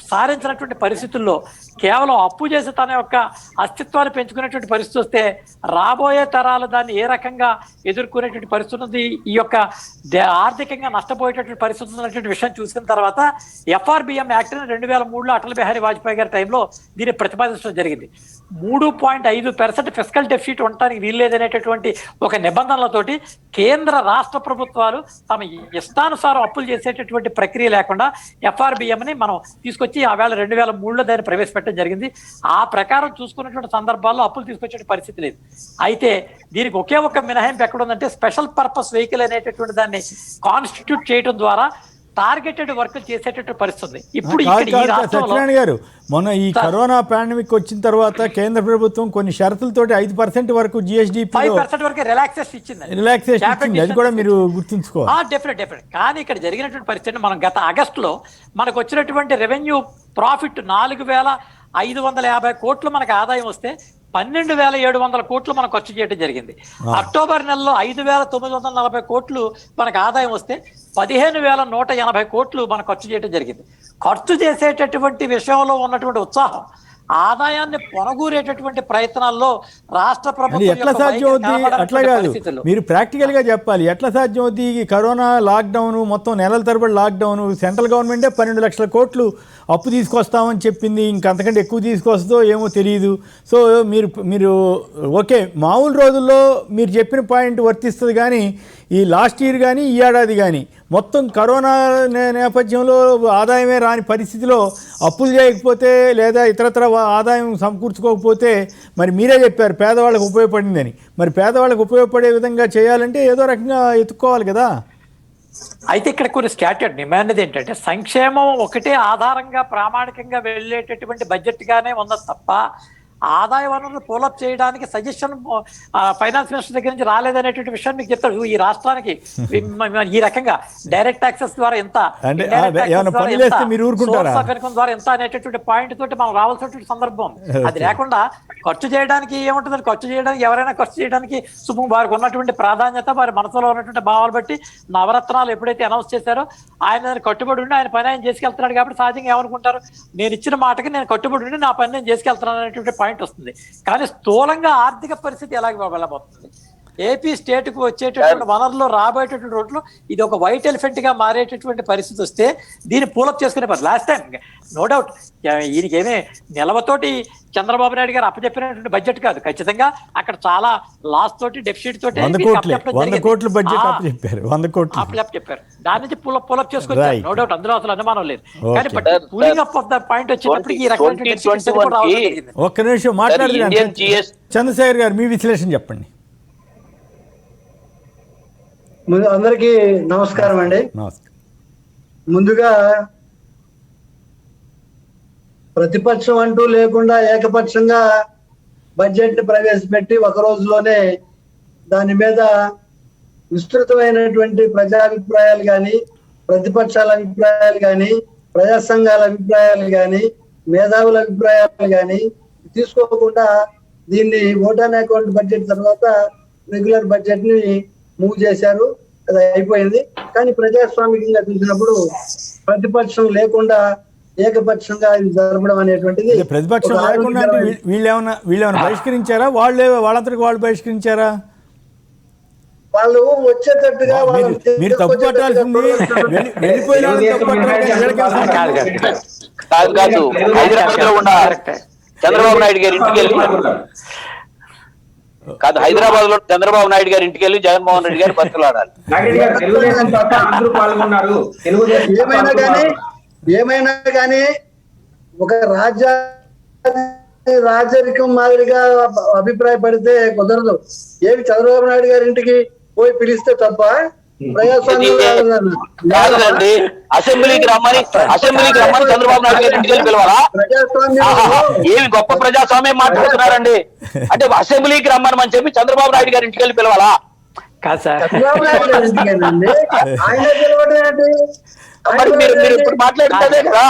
సారించినటువంటి పరిస్థితుల్లో కేవలం అప్పు చేసి తన యొక్క అస్తిత్వాన్ని పెంచుకునేటువంటి పరిస్థితి వస్తే రాబోయే తరాలు దాన్ని ఏ రకంగా ఎదుర్కొనేటువంటి పరిస్థితి ఉంది, ఈ యొక్క ఆర్థికంగా నష్టపోయేటటువంటి పరిస్థితి ఉన్నటువంటి విషయం చూసిన తర్వాత FRBM యాక్ట్ని 2003లో అటల్ బిహారీ వాజ్పేయి గారి టైంలో దీన్ని ప్రతిపాదించడం జరిగింది. 3.5% ఫిస్కల్ డెఫిసిట్ ఉండటానికి వీల్లేదనేటటువంటి ఒక నిబంధనలతోటి కేంద్ర రాష్ట్ర ప్రభుత్వాలు తమ ఇష్టానుసారం అప్పులు చేసేటటువంటి ప్రక్రియ లేకుండా FRBMని మనం తీసుకొచ్చి ఆ వేళ 2003లో దాన్ని ప్రవేశపెట్టడం జరిగింది. ఆ ప్రకారం చూసుకున్నటువంటి సందర్భాల్లో అప్పులు తీసుకొచ్చే పరిస్థితి లేదు. అయితే దీనికి ఒకే ఒక మినహాయింపు ఎక్కడ ఉందంటే స్పెషల్ పర్పస్ వెహికల్ అనేటటువంటి దాన్ని కాన్స్టిట్యూట్ చేయడం ద్వారా టార్గెటెడ్ వర్క్ చేసేటట్టు పరిస్థితి. ఇప్పుడు సత్యనారాయణ గారు, మొన్న ఈ కరోనా పాండమిక్ వచ్చిన తర్వాత కేంద్ర ప్రభుత్వం కొన్ని షరతులతోటి 5% వరకు GSDP 5% వరకు రిలాక్సేషన్ ఇచ్చింది. అది కూడా మీరు గుర్తుంచుకోవాలి. డెఫినెట్. కానీ ఇక్కడ జరిగినటువంటి పరిస్థితి మనం గత ఆగస్టులో మనకు వచ్చినటువంటి రెవెన్యూ ప్రాఫిట్ 4,550 కోట్లు మనకు ఆదాయం వస్తే 12,700 కోట్లు మనం ఖర్చు చేయడం జరిగింది. అక్టోబర్ నెలలో 5,940 కోట్లు మనకు ఆదాయం వస్తే 15,180 కోట్లు మనం ఖర్చు చేయడం జరిగింది. ఖర్చు చేసేటటువంటి విషయంలో ఉన్నటువంటి ఉత్సాహం ఆదాయాన్ని పొనగూరేటటువంటి ప్రయత్నాల్లో రాష్ట్ర ప్రభుత్వం ఎట్లా సాధ్యం అవుతుంది? అట్లా కాదు, మీరు ప్రాక్టికల్ గా చెప్పాలి. ఎట్లా సాధ్యం అవుతుంది? కరోనా లాక్డౌన్, మొత్తం నెలల తరబడి లాక్డౌన్, సెంట్రల్ గవర్నమెంటే 12 లక్షల కోట్లు అప్పు తీసుకొస్తామని చెప్పింది. ఇంకంతకంటే ఎక్కువ తీసుకొస్తుందో ఏమో తెలియదు. సో మీరు ఓకే, మామూలు రోజుల్లో మీరు చెప్పిన పాయింట్ వర్తిస్తుంది. కానీ ఈ లాస్ట్ ఇయర్ కానీ ఈ ఏడాది కానీ మొత్తం కరోనా నేపథ్యంలో ఆదాయమే రాని పరిస్థితిలో అప్పులు చేయకపోతే లేదా ఇతరత్ర ఆదాయం సమకూర్చుకోకపోతే, మరి మీరే చెప్పారు పేదవాళ్ళకు ఉపయోగపడిందని. మరి పేదవాళ్ళకు ఉపయోగపడే విధంగా చేయాలంటే ఏదో రకంగా ఎత్తుక్కోవాలి కదా. అయితే ఇక్కడ కొన్ని స్టాట్యూట్ డిమాండ్ ఏంటంటే సంక్షేమం ఒకటే ఆధారంగా ప్రామాణికంగా వెళ్ళేటటువంటి బడ్జెట్ గానే ఉన్నది తప్ప ఆదాయ వనరులు పూలప్ చేయడానికి సజెషన్ ఫైనాన్స్ మినిస్టర్ దగ్గర నుంచి రాలేదనేటువంటి విషయం మీకు చెప్తాడు. ఈ రాష్ట్రానికి ఈ రకంగా డైరెక్ట్ టాక్సెస్ ద్వారా ఎంత, ద్వారా ఎంత అనేటటువంటి పాయింట్ తోటి మనం రావాల్సినటువంటి సందర్భం. అది లేకుండా ఖర్చు చేయడానికి ఏముంటుంది? ఖర్చు చేయడానికి ఎవరైనా ఖర్చు చేయడానికి వారికి ఉన్నటువంటి ప్రాధాన్యత, వారి మనసులో ఉన్నటువంటి భావాలు బట్టి నవరత్నాలు ఎప్పుడైతే అనౌన్స్ చేశారో ఆయన కట్టుబడి ఉండి ఆయన పని ఆయన చేసుకెళ్తున్నాడు. కాబట్టి సహజంగా ఏమనుకుంటారు, నేను ఇచ్చిన మాటకి నేను కట్టుబడి ఉండి నా పని నేను చేసుకెళ్తున్నాను అనేటువంటి పాయింట్ వస్తుంది. కానీ స్థూలంగా ఆర్థిక పరిస్థితి ఎలాగ వెళ్ళబోతుంది? ఏపీ స్టేట్ కు వచ్చేటటువంటి వనరులు రాబోయేటటువంటి రోడ్లు ఇది ఒక వైట్ ఎలిఫెంట్ గా మారేటటువంటి పరిస్థితి వస్తే దీన్ని పూలప్ చేసుకునే పని. లాస్ట్ టైం నో డౌట్ ఈయనకేమీ నిలవతోటి చంద్రబాబు నాయుడు గారు అప్పచెప్పినటువంటి బడ్జెట్ కాదు, ఖచ్చితంగా అక్కడ చాలా లాస్ తోటి డెఫిసిట్ తోటి 100 కోట్ల బడ్జెట్ అప్పచెప్పారు. 100 కోట్లు అప్పచెప్పారు. దాని నుంచి పులప్ చేసుకొచ్చారు. నో డౌట్, అందులో అసలు అనుమానం లేదు. కానీ pooling up of the point వచ్చేటప్పటికి ఈ రకమైన ఒక్క నిమిషం మాట్లాడదు. చంద్రశేఖర్ గారు మీ విశ్లేషణ చెప్పండి. అందరికీ నమస్కారం అండి. ముందుగా ప్రతిపక్షం అంటూ లేకుండా ఏకపక్షంగా బడ్జెట్ ని ప్రవేశపెట్టి ఒక రోజులోనే దాని మీద విస్తృతమైనటువంటి ప్రజాభిప్రాయాలు కానీ, ప్రతిపక్షాల అభిప్రాయాలు కానీ, ప్రజా సంఘాల అభిప్రాయాలు కానీ, మేధావుల అభిప్రాయాలు కానీ తీసుకోకుండా దీన్ని ఓట్ ఆన్ అకౌంట్ బడ్జెట్ తర్వాత రెగ్యులర్ బడ్జెట్ ని మూవ్ చేశారు. అది అయిపోయింది. కానీ ప్రజాస్వామికంగా చూసినప్పుడు ప్రతిపక్షం లేకుండా ఏకపక్షంగా ఇది జరపడం అనేటువంటిది ప్రతిపక్షం లేకుండా వీళ్ళేమన్నా బహిష్కరించారా? వాళ్ళంతటికి వాళ్ళు బహిష్కరించారా? వాళ్ళు వచ్చేటట్టుగా మీరు తప్పు పట్టాల్సింది కాదు. హైదరాబాద్ లో ఉన్న చంద్రబాబు నాయుడు గారి ఇంటికి వెళ్ళి హైదరాబాద్ లో చంద్రబాబు నాయుడు గారి ఇంటికి వెళ్ళి జగన్మోహన్ రెడ్డి గారు బతుకులాడాలి. ఏమైనా కానీ ఒక రాజరికం మాదిరిగా అభిప్రాయపడితే కుదరదు. ఏమి చంద్రబాబు నాయుడు గారి ఇంటికి పోయి పిలిస్తే తప్ప కాదండి. అసెంబ్లీకి రమ్మని చంద్రబాబు నాయుడు గారి ఇంటికి వెళ్ళి పిలవాలా? ఏమి గొప్ప ప్రజాస్వామ్యం మాట్లాడుతున్నారండి. అంటే అసెంబ్లీకి రమ్మని చెప్పి చంద్రబాబు నాయుడు గారి ఇంటికి వెళ్ళి పిలవాలా? కాదు సార్, చంద్రబాబు నాయుడు గారి ఇంటికేనండి. ఆయన మీరు ఇప్పుడు మాట్లాడుతుందే కదా.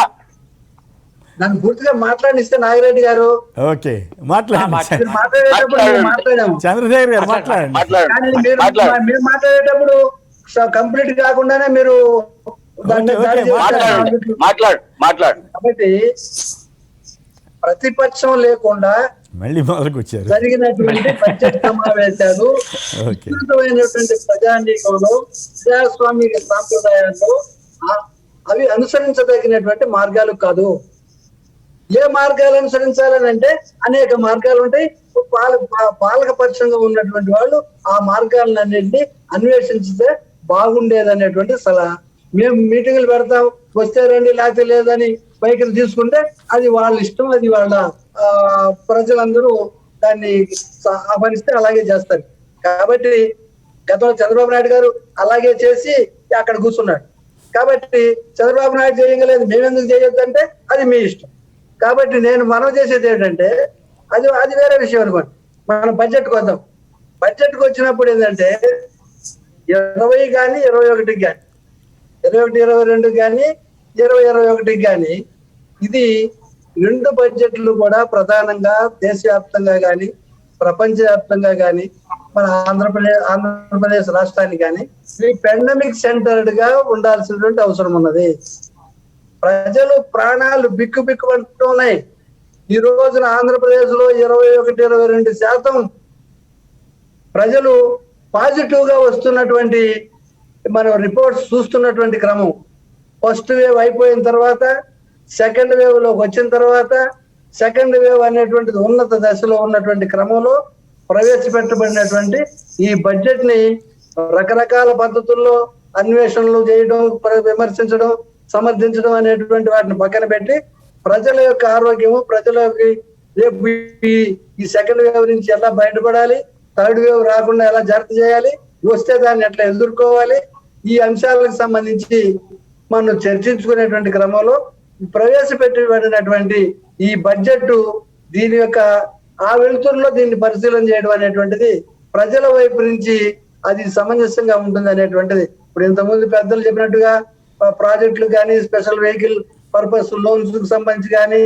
నన్ను పూర్తిగా మాట్లాడిస్తే నాగిరెడ్డి గారు ఓకే మాట్లాడేటప్పుడు చంద్రశేఖర్ గారు మాట్లాడండి. మీరు మాట్లాడేటప్పుడు కంప్లీట్ కాకుండానే మీరు కాబట్టి ప్రతిపక్షం లేకుండా మళ్ళీ మొదలుకు వచ్చారు జరిగినటువంటి బడ్జెట్ సమావేశాలు విస్తృతమైనటువంటి ప్రజానీకంలో ప్రజాస్వామిక సాంప్రదాయాల్లో అవి అనుసరించదగినటువంటి మార్గాలు కాదు. ఏ మార్గాలు అనుసరించాలని అంటే అనేక మార్గాలు ఉంటాయి. పాలక పక్షంగా ఉన్నటువంటి వాళ్ళు ఆ మార్గాలన్నింటినీ అన్వేషించితే బాగుండేది అనేటువంటి సలహా. మేము మీటింగులు పెడతాం, వస్తే రండి లేకపోతే లేదని బైకులు తీసుకుంటే అది వాళ్ళ ఇష్టం, అది వాళ్ళ ప్రజలందరూ దాన్ని ఆహ్వానిస్తే అలాగే చేస్తారు. కాబట్టి గతంలో చంద్రబాబు నాయుడు గారు అలాగే చేసి అక్కడ కూర్చున్నాడు. కాబట్టి చంద్రబాబు నాయుడు చేయగలేదు, మేమెందుకు చేయొద్దంటే అది మీ ఇష్టం. కాబట్టి నేను మనం చేసేది ఏంటంటే అది వేరే విషయం అనుకోండి. మనం బడ్జెట్కి వద్దాం. బడ్జెట్కి వచ్చినప్పుడు ఏంటంటే 20 కానీ 21 కానీ 21-22 కానీ 20-21 కానీ ఇది 2 బడ్జెట్లు కూడా ప్రధానంగా దేశవ్యాప్తంగా కానీ ప్రపంచవ్యాప్తంగా కానీ మన ఆంధ్రప్రదేశ్ రాష్ట్రానికి కానీ ఈ పాండమిక్ సెంటర్డ్ గా ఉండాల్సినటువంటి అవసరం ఉన్నది. ప్రజలు ప్రాణాలు బిక్కుబిక్కుమంటున్నాయి. ఈ రోజున ఆంధ్రప్రదేశ్ లో 21-22% ప్రజలు పాజిటివ్ గా వస్తున్నటువంటి మనం రిపోర్ట్స్ చూస్తున్నటువంటి క్రమం. ఫస్ట్ వేవ్ అయిపోయిన తర్వాత సెకండ్ వేవ్ లోకి వచ్చిన తర్వాత సెకండ్ వేవ్ అనేటువంటిది ఉన్నత దశలో ఉన్నటువంటి క్రమంలో ప్రవేశపెట్టబడినటువంటి ఈ బడ్జెట్ ని రకరకాల పద్ధతుల్లో అన్వేషణలు చేయడం, విమర్శించడం, సమర్థించడం అనేటువంటి వాటిని పక్కన పెట్టి ప్రజల యొక్క ఆరోగ్యము, ప్రజలకి రేపు ఈ సెకండ్ వేవ్ నుంచి ఎలా బయటపడాలి, థర్డ్ వేవ్ రాకుండా ఎలా జాగ్రత్త చేయాలి, వస్తే దాన్ని ఎట్లా ఎదుర్కోవాలి, ఈ అంశాలకు సంబంధించి మనం చర్చించుకునేటువంటి క్రమంలో ప్రవేశపెట్టబడినటువంటి ఈ బడ్జెట్ దీని యొక్క ఆ వెలుతురులో దీన్ని పరిశీలన చేయడం అనేటువంటిది ప్రజల వైపు నుంచి అది సమంజసంగా ఉంటుంది అనేటువంటిది. ఇప్పుడు ఇంతకుముందు పెద్దలు చెప్పినట్టుగా ప్రాజెక్టులు కానీ, స్పెషల్ వెహికల్ పర్పస్ లోన్స్ కు సంబంధించి కానీ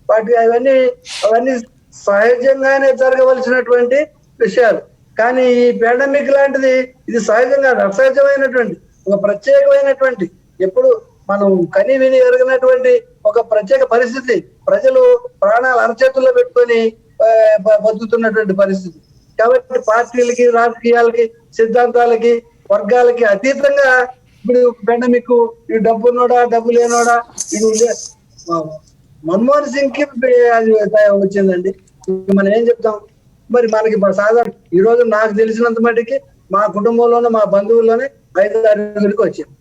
వాటి అవన్నీ సహజంగానే జరగవలసినటువంటి విషయాలు. కానీ ఈ పాండమిక్ లాంటిది ఇది సహజంగా అసహజమైనటువంటి ఒక ప్రత్యేకమైనటువంటి ఎప్పుడు మనం కని విని ఎరగినటువంటి ఒక ప్రత్యేక పరిస్థితి. ప్రజలు ప్రాణాలు అరచేతుల్లో పెట్టుకొని బతుకుతున్నటువంటి పరిస్థితి. కాబట్టి పార్టీలకి, రాజకీయాలకి, సిద్ధాంతాలకి, వర్గాలకి అతీతంగా ఇప్పుడు పెండమిక్ ఈ డబ్బు ఉన్నోడా డబ్బు లేనోడా ఇది మన్మోహన్ సింగ్ కి అది వచ్చిందండి. మనం ఏం చెప్తాం మరి? మనకి సాధారణ ఈ రోజు నాకు తెలిసినంత మటుకి మా కుటుంబంలోనే, మా బంధువుల్లోనే 5-6 వచ్చింది.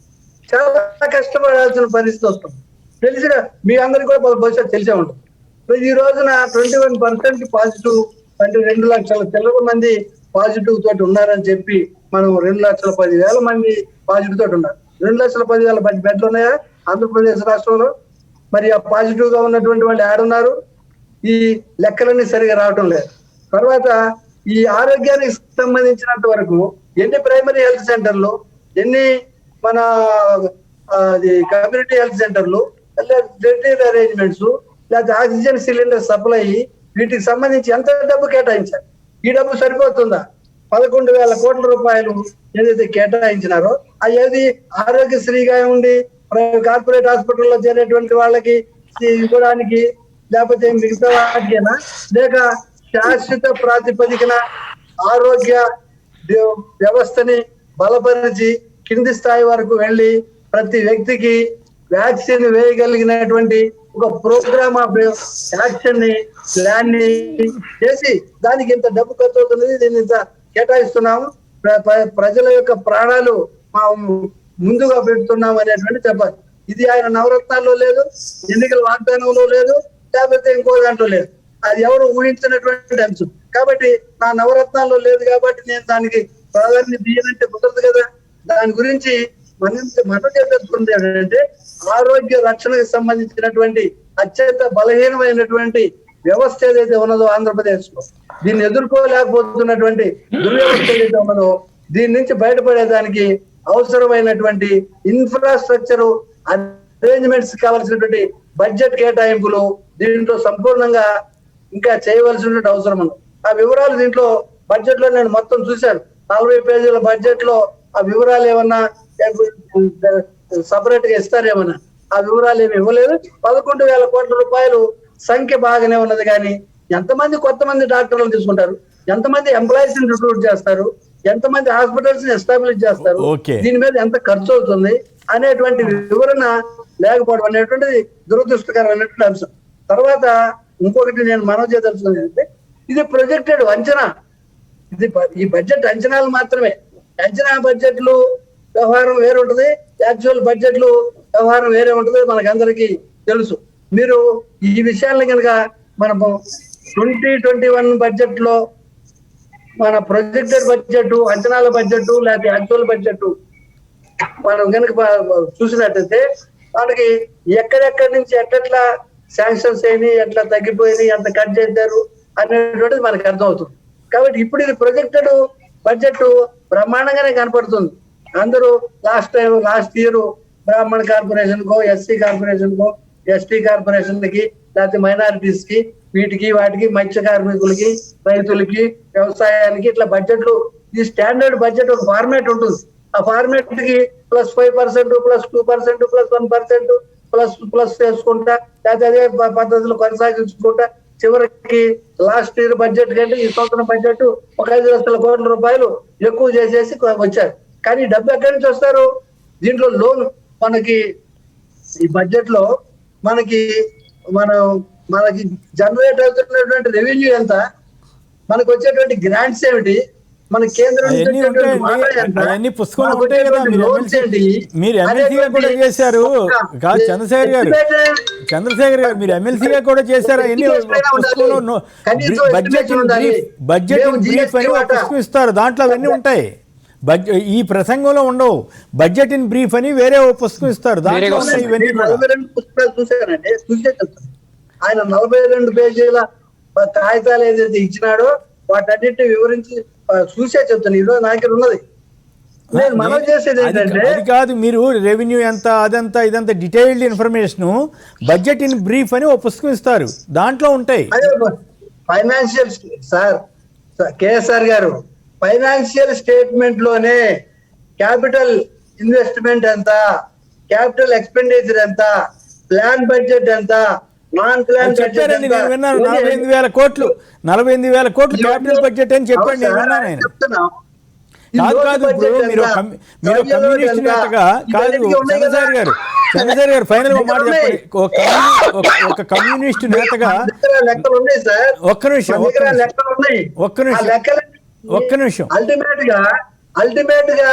చాలా కష్టపడాల్సిన పరిస్థితి వస్తుంది. తెలిసిన మీ అందరికి కూడా బహుశా తెలిసే ఉంటుంది. ఈ రోజున 21% పాజిటివ్, అంటే 2 లక్షల చిల్లర మంది పాజిటివ్ తోటి ఉన్నారని చెప్పి మనం 2,10,000 మంది పాజిటివ్ తోటి ఉన్నారు. 2,10,000 బెడ్లు ఉన్నాయా ఆంధ్రప్రదేశ్ రాష్ట్రంలో? మరి ఆ పాజిటివ్ గా ఉన్నటువంటి వాళ్ళు ఏడున్నారు? ఈ లెక్కలన్నీ సరిగా రావటం లేదు. తర్వాత ఈ ఆరోగ్యానికి సంబంధించినంత వరకు ఎన్ని ప్రైమరీ హెల్త్ సెంటర్లు, ఎన్ని మన కమ్యూనిటీ హెల్త్ సెంటర్లు, లేదా అరేంజ్మెంట్స్, లేదా ఆక్సిజన్ సిలిండర్ సప్లై, వీటికి సంబంధించి ఎంత డబ్బు కేటాయించారు? ఈ డబ్బు సరిపోతుందా? 11,000 కోట్ల రూపాయలు ఏదైతే కేటాయించినారో అది ఆరోగ్యశ్రీగా ఉండి కార్పొరేట్ హాస్పిటల్లో చేరేటువంటి వాళ్ళకి ఇవ్వడానికి, లేకపోతే మిగతా వాటికైనా, లేక శాశ్వత ప్రాతిపదికన ఆరోగ్య వ్యవస్థని బలపరిచి కింది స్థాయి వరకు వెళ్ళి ప్రతి వ్యక్తికి వ్యాక్సిన్ వేయగలిగినటువంటి ఒక ప్రోగ్రామ్ ఆఫ్ యాక్షన్ ని, ప్లాన్ ని చేసి దానికి ఇంత డబ్బు ఖర్చు అవుతున్నది, దీన్ని ఇంత కేటాయిస్తున్నాము, ప్రజల యొక్క ప్రాణాలు ముందుగా పెడుతున్నాం అనేటువంటి చెప్పాలి. ఇది ఆయన నవరత్నాల్లో లేదు, ఎన్నికల వాగ్దానంలో లేదు, లేకపోతే ఇంకో దాంట్లో లేదు. అది ఎవరు ఊహించినటువంటి అంశం. కాబట్టి నా నవరత్నాల్లో లేదు కాబట్టి నేను దానికి ప్రాధాన్యత ఇయ్యనంటే కుదరదు కదా. దాని గురించి మనం చెప్పేసుకుంది ఏంటంటే, ఆరోగ్య రక్షణకు సంబంధించినటువంటి అత్యంత బలహీనమైనటువంటి వ్యవస్థ ఏదైతే ఉన్నదో ఆంధ్రప్రదేశ్ లో, దీన్ని ఎదుర్కోలేకపోతున్నటువంటి దుర్వ్యవస్థ ఏదైతే ఉన్నదో, దీని నుంచి బయటపడేదానికి అవసరమైనటువంటి ఇన్ఫ్రాస్ట్రక్చర్ అరేంజ్మెంట్స్ కావాల్సినటువంటి బడ్జెట్ కేటాయింపులు దీంట్లో సంపూర్ణంగా ఇంకా చేయవలసినటువంటి అవసరం ఉంది. ఆ వివరాలు దీంట్లో బడ్జెట్ లో నేను మొత్తం చూశాను. 40 పేజీల బడ్జెట్ లో ఆ వివరాలు ఏమన్నా సపరేట్ గా ఇస్తారేమన్నా, ఆ వివరాలు ఏమి ఇవ్వలేదు. 11,000 కోట్ల రూపాయలు సంఖ్య బాగానే ఉన్నది, కానీ ఎంతమంది కొత్త మంది డాక్టర్లను తీసుకుంటారు, ఎంతమంది ఎంప్లాయీస్ ని రిక్రూట్ చేస్తారు, ఎంతమంది హాస్పిటల్స్ ని ఎస్టాబ్లిష్ చేస్తారు, దీని మీద ఎంత ఖర్చు అవుతుంది అనేటువంటి వివరణ లేకపోవడం అనేటువంటిది దురదృష్టకరమైనటువంటి అంశం. తర్వాత ఇంకొకటి నేను మనవి చేయదలుచుకుంది ఏంటంటే, ఇది ప్రొజెక్టెడ్ అంచనా. ఇది ఈ బడ్జెట్ అంచనాలు మాత్రమే. అంచనా బడ్జెట్లు వ్యవహారం వేరే ఉంటుంది, యాక్చువల్ బడ్జెట్లు వ్యవహారం వేరే ఉంటుంది, మనకందరికీ తెలుసు. మీరు ఈ విషయాన్ని కనుక మనము 2021 బడ్జెట్ లో మన ప్రొజెక్టెడ్ బడ్జెట్, అంచనాల బడ్జెట్, లేకపోతే యాక్చువల్ బడ్జెట్ మనం కనుక చూసినట్టయితే మనకి ఎక్కడెక్కడి నుంచి ఎట్లా శాంక్షన్స్ అయినాయి, ఎట్లా తగ్గిపోయినాయి, ఎంత కట్ చేశారు అనేటువంటిది మనకు అర్థమవుతుంది. కాబట్టి ఇప్పుడు ఇది ప్రొజెక్టెడ్ బడ్జెట్ బ్రహ్మాండంగానే కనపడుతుంది. అందరూ లాస్ట్ ఇయర్ బ్రాహ్మణ కార్పొరేషన్ కో, ఎస్సీ కార్పొరేషన్ కో, ఎస్టీ కార్పొరేషన్ కి, లేకపోతే మైనారిటీస్ కి, వీటికి వాటికి, మత్స్య కార్మికులకి, రైతులకి, వ్యవసాయానికి ఇట్లా బడ్జెట్లు, ఈ స్టాండర్డ్ బడ్జెట్ ఒక ఫార్మేట్ ఉంటుంది. ఆ ఫార్మేట్ కి +5%, +2%, +1% ప్లస్ చేసుకుంటా, లేకపోతే అదే పద్ధతులు కొనసాగించుకుంటా చివరికి లాస్ట్ ఇయర్ బడ్జెట్ కంటే ఈ సంవత్సరం బడ్జెట్ ఒక 5 లక్షల కోట్ల రూపాయలు ఎక్కువ చేసేసి వచ్చారు. కానీ డబ్బు ఎక్కడి నుంచి వస్తారు? దీంట్లో లోన్ మనకి ఈ బడ్జెట్ లో మనకి జనరేట్ అవుతున్నటువంటి రెవెన్యూ ఎంత, మనకు వచ్చేటువంటి గ్రాంట్స్ ఏమిటి, మన కేంద్రం అవన్నీ పుస్తకంలో ఉంటాయి కదా. మీరు ఎమ్మెల్సీగా కూడా చేశారు కాదు చంద్రశేఖర్ గారు, మీరు ఎమ్మెల్సీగా కూడా చేశారు. అవన్నీ పుస్తకంలో బడ్జెట్ బ్రీఫ్ అని ఒక పుస్తకం ఇస్తారు, దాంట్లో అవన్నీ ఉంటాయి. ఈ ప్రసంగంలో ఉండవు. బడ్జెట్ ఇన్ బ్రీఫ్ అని వేరే ఒక పుస్తకం ఇస్తారు, దాంట్లో ఇవన్నీ 42 పుస్తకాలు చూశానండి. ఆయన 42 పేజీల కాగితాలు ఏదైతే ఇచ్చినాడో వాటన్నిటిని వివరించి చూసే చెప్తాను. ఈరోజు నా దగ్గర ఉన్నది. నేను మనం చేసేది ఏంటంటే, అది కాదు, మీరు రెవెన్యూ ఎంత, అదంతా ఇదంతా detailed information budget in brief అని ఒక పుస్తకం ఇస్తారు, దాంట్లో ఉంటాయి. అదే ఫైనాన్షియల్ సార్ కేఎస్ఆర్ గారు, ఫైనాన్షియల్ స్టేట్మెంట్ లోనే క్యాపిటల్ ఇన్వెస్ట్మెంట్ ఎంత, క్యాపిటల్ ఎక్స్పెండిచర్ ఎంత, ప్లాన్ బడ్జెట్ ఎంత, నాన్ ప్లాన్ చెప్పారండి, నేను విన్నాను. 48,000 కోట్లు 48,000 కోట్లు క్యాపిటల్ బడ్జెట్ అని చెప్పండి, నేను విన్నాను ఆయన. కాదు ఇప్పుడు మీరు కమ్యూనిస్ట్ నేతగా కాదు చంద్రశేఖర్ గారు ఫైనల్ గా మాట చెప్పండి. ఒక కమ్యూనిస్ట్ నేతగా ఒక్క నిమిషం అల్టిమేట్ గా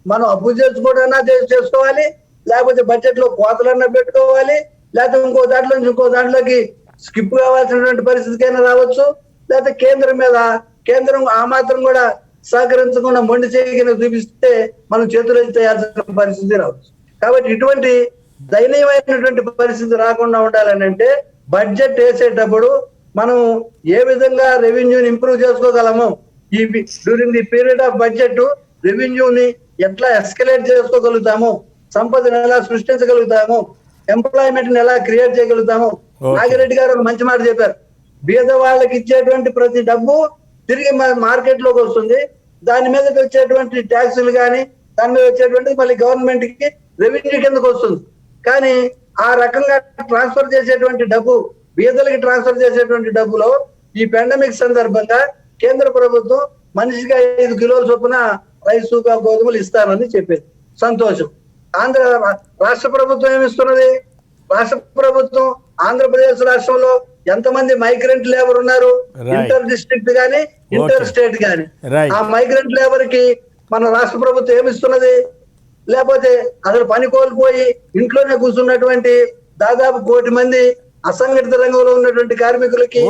మనం అప్పు చేసుకోవడన్నా చేసుకోవాలి, లేకపోతే బడ్జెట్ లో కోతలన్నా పెట్టుకోవాలి, లేకపోతే ఇంకో దాంట్లో నుంచి ఇంకో దాంట్లోకి స్కిప్ కావాల్సినటువంటి పరిస్థితికైనా రావచ్చు, లేకపోతే కేంద్రం ఆ మాత్రం కూడా సహకరించకుండా మొండి చేయగిన చూపిస్తే మనం చేతులు చేయాల్సిన పరిస్థితి రావచ్చు. కాబట్టి ఇటువంటి దయనీయమైనటువంటి పరిస్థితి రాకుండా ఉండాలని అంటే బడ్జెట్ వేసేటప్పుడు మనం ఏ విధంగా రెవెన్యూని ఇంప్రూవ్ చేసుకోగలము, ఈ during the period of budget రెవెన్యూని ఎట్లా ఎస్కలేట్ చేసుకోగలుగుతాము, సంపదను ఎలా సృష్టించగలుగుతాము, ఎంప్లాయ్మెంట్ ని ఎలా క్రియేట్ చేయగలుగుతాము. నాగిరెడ్డి గారు ఒక మంచి మాట చెప్పారు, బీద వాళ్ళకి ఇచ్చేటువంటి ప్రతి డబ్బు తిరిగి మార్కెట్ లోకి వస్తుంది, దాని మీద వచ్చేటువంటి ట్యాక్సులు కానీ దాని మీద వచ్చేటువంటి మళ్ళీ గవర్నమెంట్ కి రెవెన్యూ కిందకు వస్తుంది. కానీ ఆ రకంగా ట్రాన్స్ఫర్ చేసేటువంటి డబ్బు, బీదలకి ట్రాన్స్ఫర్ చేసేటువంటి డబ్బులో ఈ పాండమిక్ సందర్భంగా కేంద్ర ప్రభుత్వం మనిషిగా 5 కిలోల చొప్పున రైసు గోధుమలు ఇస్తానని చెప్పేది. సంతోషం. రాష్ట్ర ప్రభుత్వం ఏమిస్తున్నది? రాష్ట్ర ప్రభుత్వం ఆంధ్రప్రదేశ్ రాష్ట్రంలో ఎంతమంది మైగ్రెంట్ లేబర్ ఉన్నారు, ఇంటర్ డిస్ట్రిక్ట్ గాని ఇంటర్ స్టేట్ గాని, ఆ మైగ్రెంట్ లేబర్ కి మన రాష్ట్ర ప్రభుత్వం ఏమిస్తున్నది? లేకపోతే అసలు పని కోల్పోయి ఇంట్లోనే కూర్చున్నటువంటి దాదాపు 1 కోటి మంది అసంఘటిత రంగంలో ఉన్నటువంటి కార్మికులకి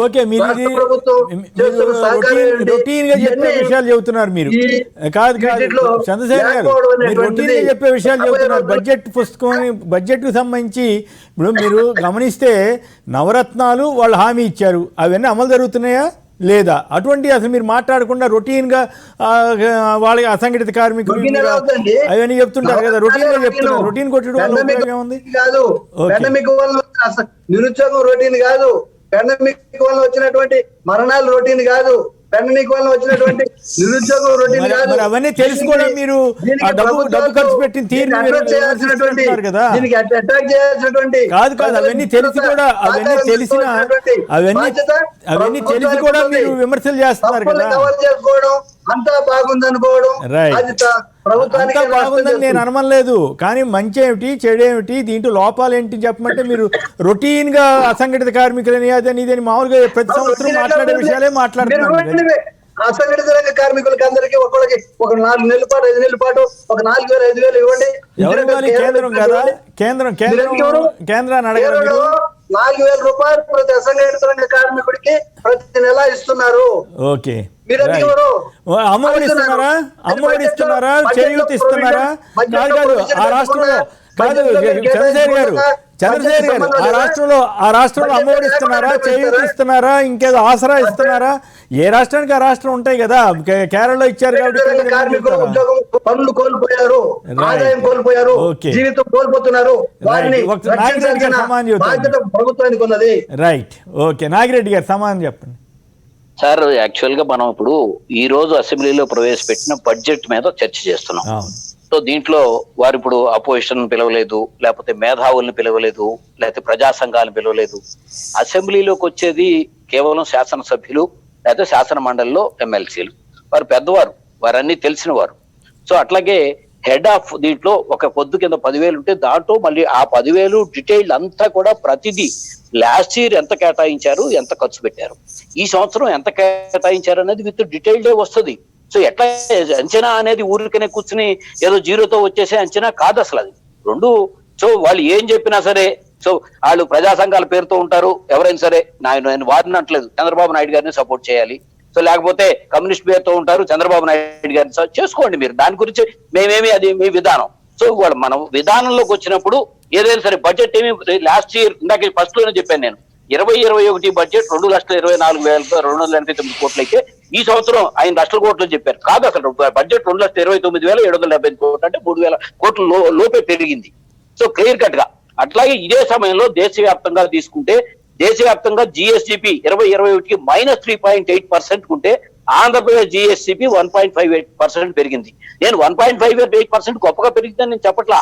విషయాలు చెబుతున్నారు మీరు. కాదు చంద్రశేఖర్ గారు, మీరు రొటీన్ గా చెప్పే విషయాలు చెబుతున్నారు. బడ్జెట్ కు సంబంధించి ఇప్పుడు మీరు గమనిస్తే నవరత్నాలు వాళ్ళు హామీ ఇచ్చారు, అవన్నీ అమలు జరుగుతున్నాయా లేదా? అటువంటి అసలు మీరు మాట్లాడకుండా రొటీన్ గా వాళ్ళకి అసంఘటిత కార్మికులు అవన్నీ చెప్తుంటారు కదా, రొటీన్ గా చెప్తున్నారు. రొటీన్ కొట్టడం వల్ల ఉపయోగం ఉంది కాదు. నిరుద్యోగం రొటీన్ కాదు, పాండమిక్ వల్ల వచ్చినటువంటి మరణాలు రొటీన్ కాదు, పాండమిక్ వల్ల వచ్చినటువంటి నిరుద్యోగం రొటీన్ కాదు. అవన్నీ తెలిసి కూడా మీరు డబ్బు ఖర్చు పెట్టిన తీరు కదా. దీనికి అటాక్ చేయాల్సినటువంటి కాదు అవన్నీ తెలిసి కూడా అవన్నీ తెలిసి కూడా మీరు విమర్శలు చేస్తున్నారు కదా. కవర్ చేసుకోవడం అంతా బాగుంది అనుకోవడం, అంతా బాగుందని నేను అనమలేదు. కానీ మంచి ఏమిటి చెడు ఏమిటి, దీంట్లో లోపాలు ఏంటి చెప్పమంటే మీరు రొటీన్ గా అసంఘటిత కార్మికులని అదని ఇదని మామూలుగా ప్రతి సంవత్సరం మాట్లాడే విషయాలే మాట్లాడుతున్నారు. అసంఘటిత రంగ కార్మికులకి అందరికి ఒకరికి ఒక 4 నెలల పాటు 5 నెలల పాటు ఒక 4,000 5,000 ఇవ్వండి. కేంద్రం కదా, కేంద్రాన్ని అడగారు. 4,000 రూపాయలు ప్రతి అసంఘటిత రంగ కార్మికుడికి ప్రతి నెల ఇస్తున్నారు. ఓకే, అమ్మఒడి ఇస్తున్నారా చేయూత ఇస్తున్నారా? కాదు ఆ రాష్ట్రంలో కాదు చంద్రశేఖర్ గారు ఆ రాష్ట్రంలో అమ్మఒడి ఇస్తున్నారా, చేయూత ఇస్తున్నారా, ఇంకేదో ఆసరా ఇస్తున్నారా? ఏ రాష్ట్రానికి ఆ రాష్ట్రం ఉంటాయి కదా. కేరళలో ఇచ్చారు కాబట్టి పనులు కోల్పోయారు, ఆదాయం కోల్పోయారు, జీవితం కోల్పోతున్నారు. ప్రభుత్వానికి ఉన్నది. Right, okay. నాగిరెడ్డి గారు సమాధానం చెప్పండి సార్. యాక్చువల్ గా మనం ఇప్పుడు ఈ రోజు అసెంబ్లీలో ప్రవేశపెట్టిన బడ్జెట్ మీద చర్చ చేస్తున్నాం. సో దీంట్లో వారు ఇప్పుడు అపోజిషన్ పిలవలేదు, లేకపోతే మేధావుల్ని పిలవలేదు, లేకపోతే ప్రజా సంఘాలను పిలవలేదు. అసెంబ్లీలోకి వచ్చేది కేవలం శాసనసభ్యులు లేకపోతే శాసన మండలిలో ఎమ్మెల్సీలు. వారు పెద్దవారు, వారన్నీ తెలిసిన వారు. సో అట్లాగే హెడ్ ఆఫ్ దీంట్లో ఒక పొద్దు కింద 10,000 ఉంటే దాంట్లో మళ్ళీ ఆ 10,000 డీటెయిల్ అంతా కూడా ప్రతిదీ లాస్ట్ ఇయర్ ఎంత కేటాయించారు, ఎంత ఖర్చు పెట్టారు, ఈ సంవత్సరం ఎంత కేటాయించారు అనేది విత్ డీటెయిల్డే వస్తుంది. సో ఎట్లా అంచనా అనేది ఊరికనే కూర్చుని ఏదో జీరోతో వచ్చేసే అంచనా కాదు అసలు అది. రెండు సో వాళ్ళు ఏం చెప్పినా సరే, సో వాళ్ళు ప్రజా సంఘాల పేరుతో ఉంటారు. ఎవరైనా సరే నేను వారిని అంటలేదు, చంద్రబాబు నాయుడు గారిని సపోర్ట్ చేయాలి. సో లేకపోతే కమ్యూనిస్ట్ పేరుతో ఉంటారు, చంద్రబాబు నాయుడు గారిని చేసుకోండి మీరు, దాని గురించి మేమేమి, అది మీ విధానం. సో వాళ్ళు మనం విధానంలోకి వచ్చినప్పుడు ఏదైనా సరే బడ్జెట్ ఏమి లాస్ట్ ఇయర్ ఇందాక ఫస్ట్ లోనే చెప్పాను నేను, 2021 బడ్జెట్ 2,24,289 కోట్లు అయితే ఈ సంవత్సరం 5 లక్షల కోట్లు చెప్పారు. కాదు అసలు బడ్జెట్ 2,29,785 కోట్లు అంటే 3,000 కోట్ల లోపే పెరిగింది. సో క్లియర్ కట్ గా. అట్లాగే ఇదే సమయంలో దేశవ్యాప్తంగా తీసుకుంటే దేశవ్యాప్తంగా జిఎస్డిపి 2021కి -3.8% ఉంటే ఆంధ్రప్రదేశ్ జిఎస్డిపి 1.58% పెరిగింది. నేను 1.58% గొప్పగా పెరిగిందని నేను చెప్పట్లా,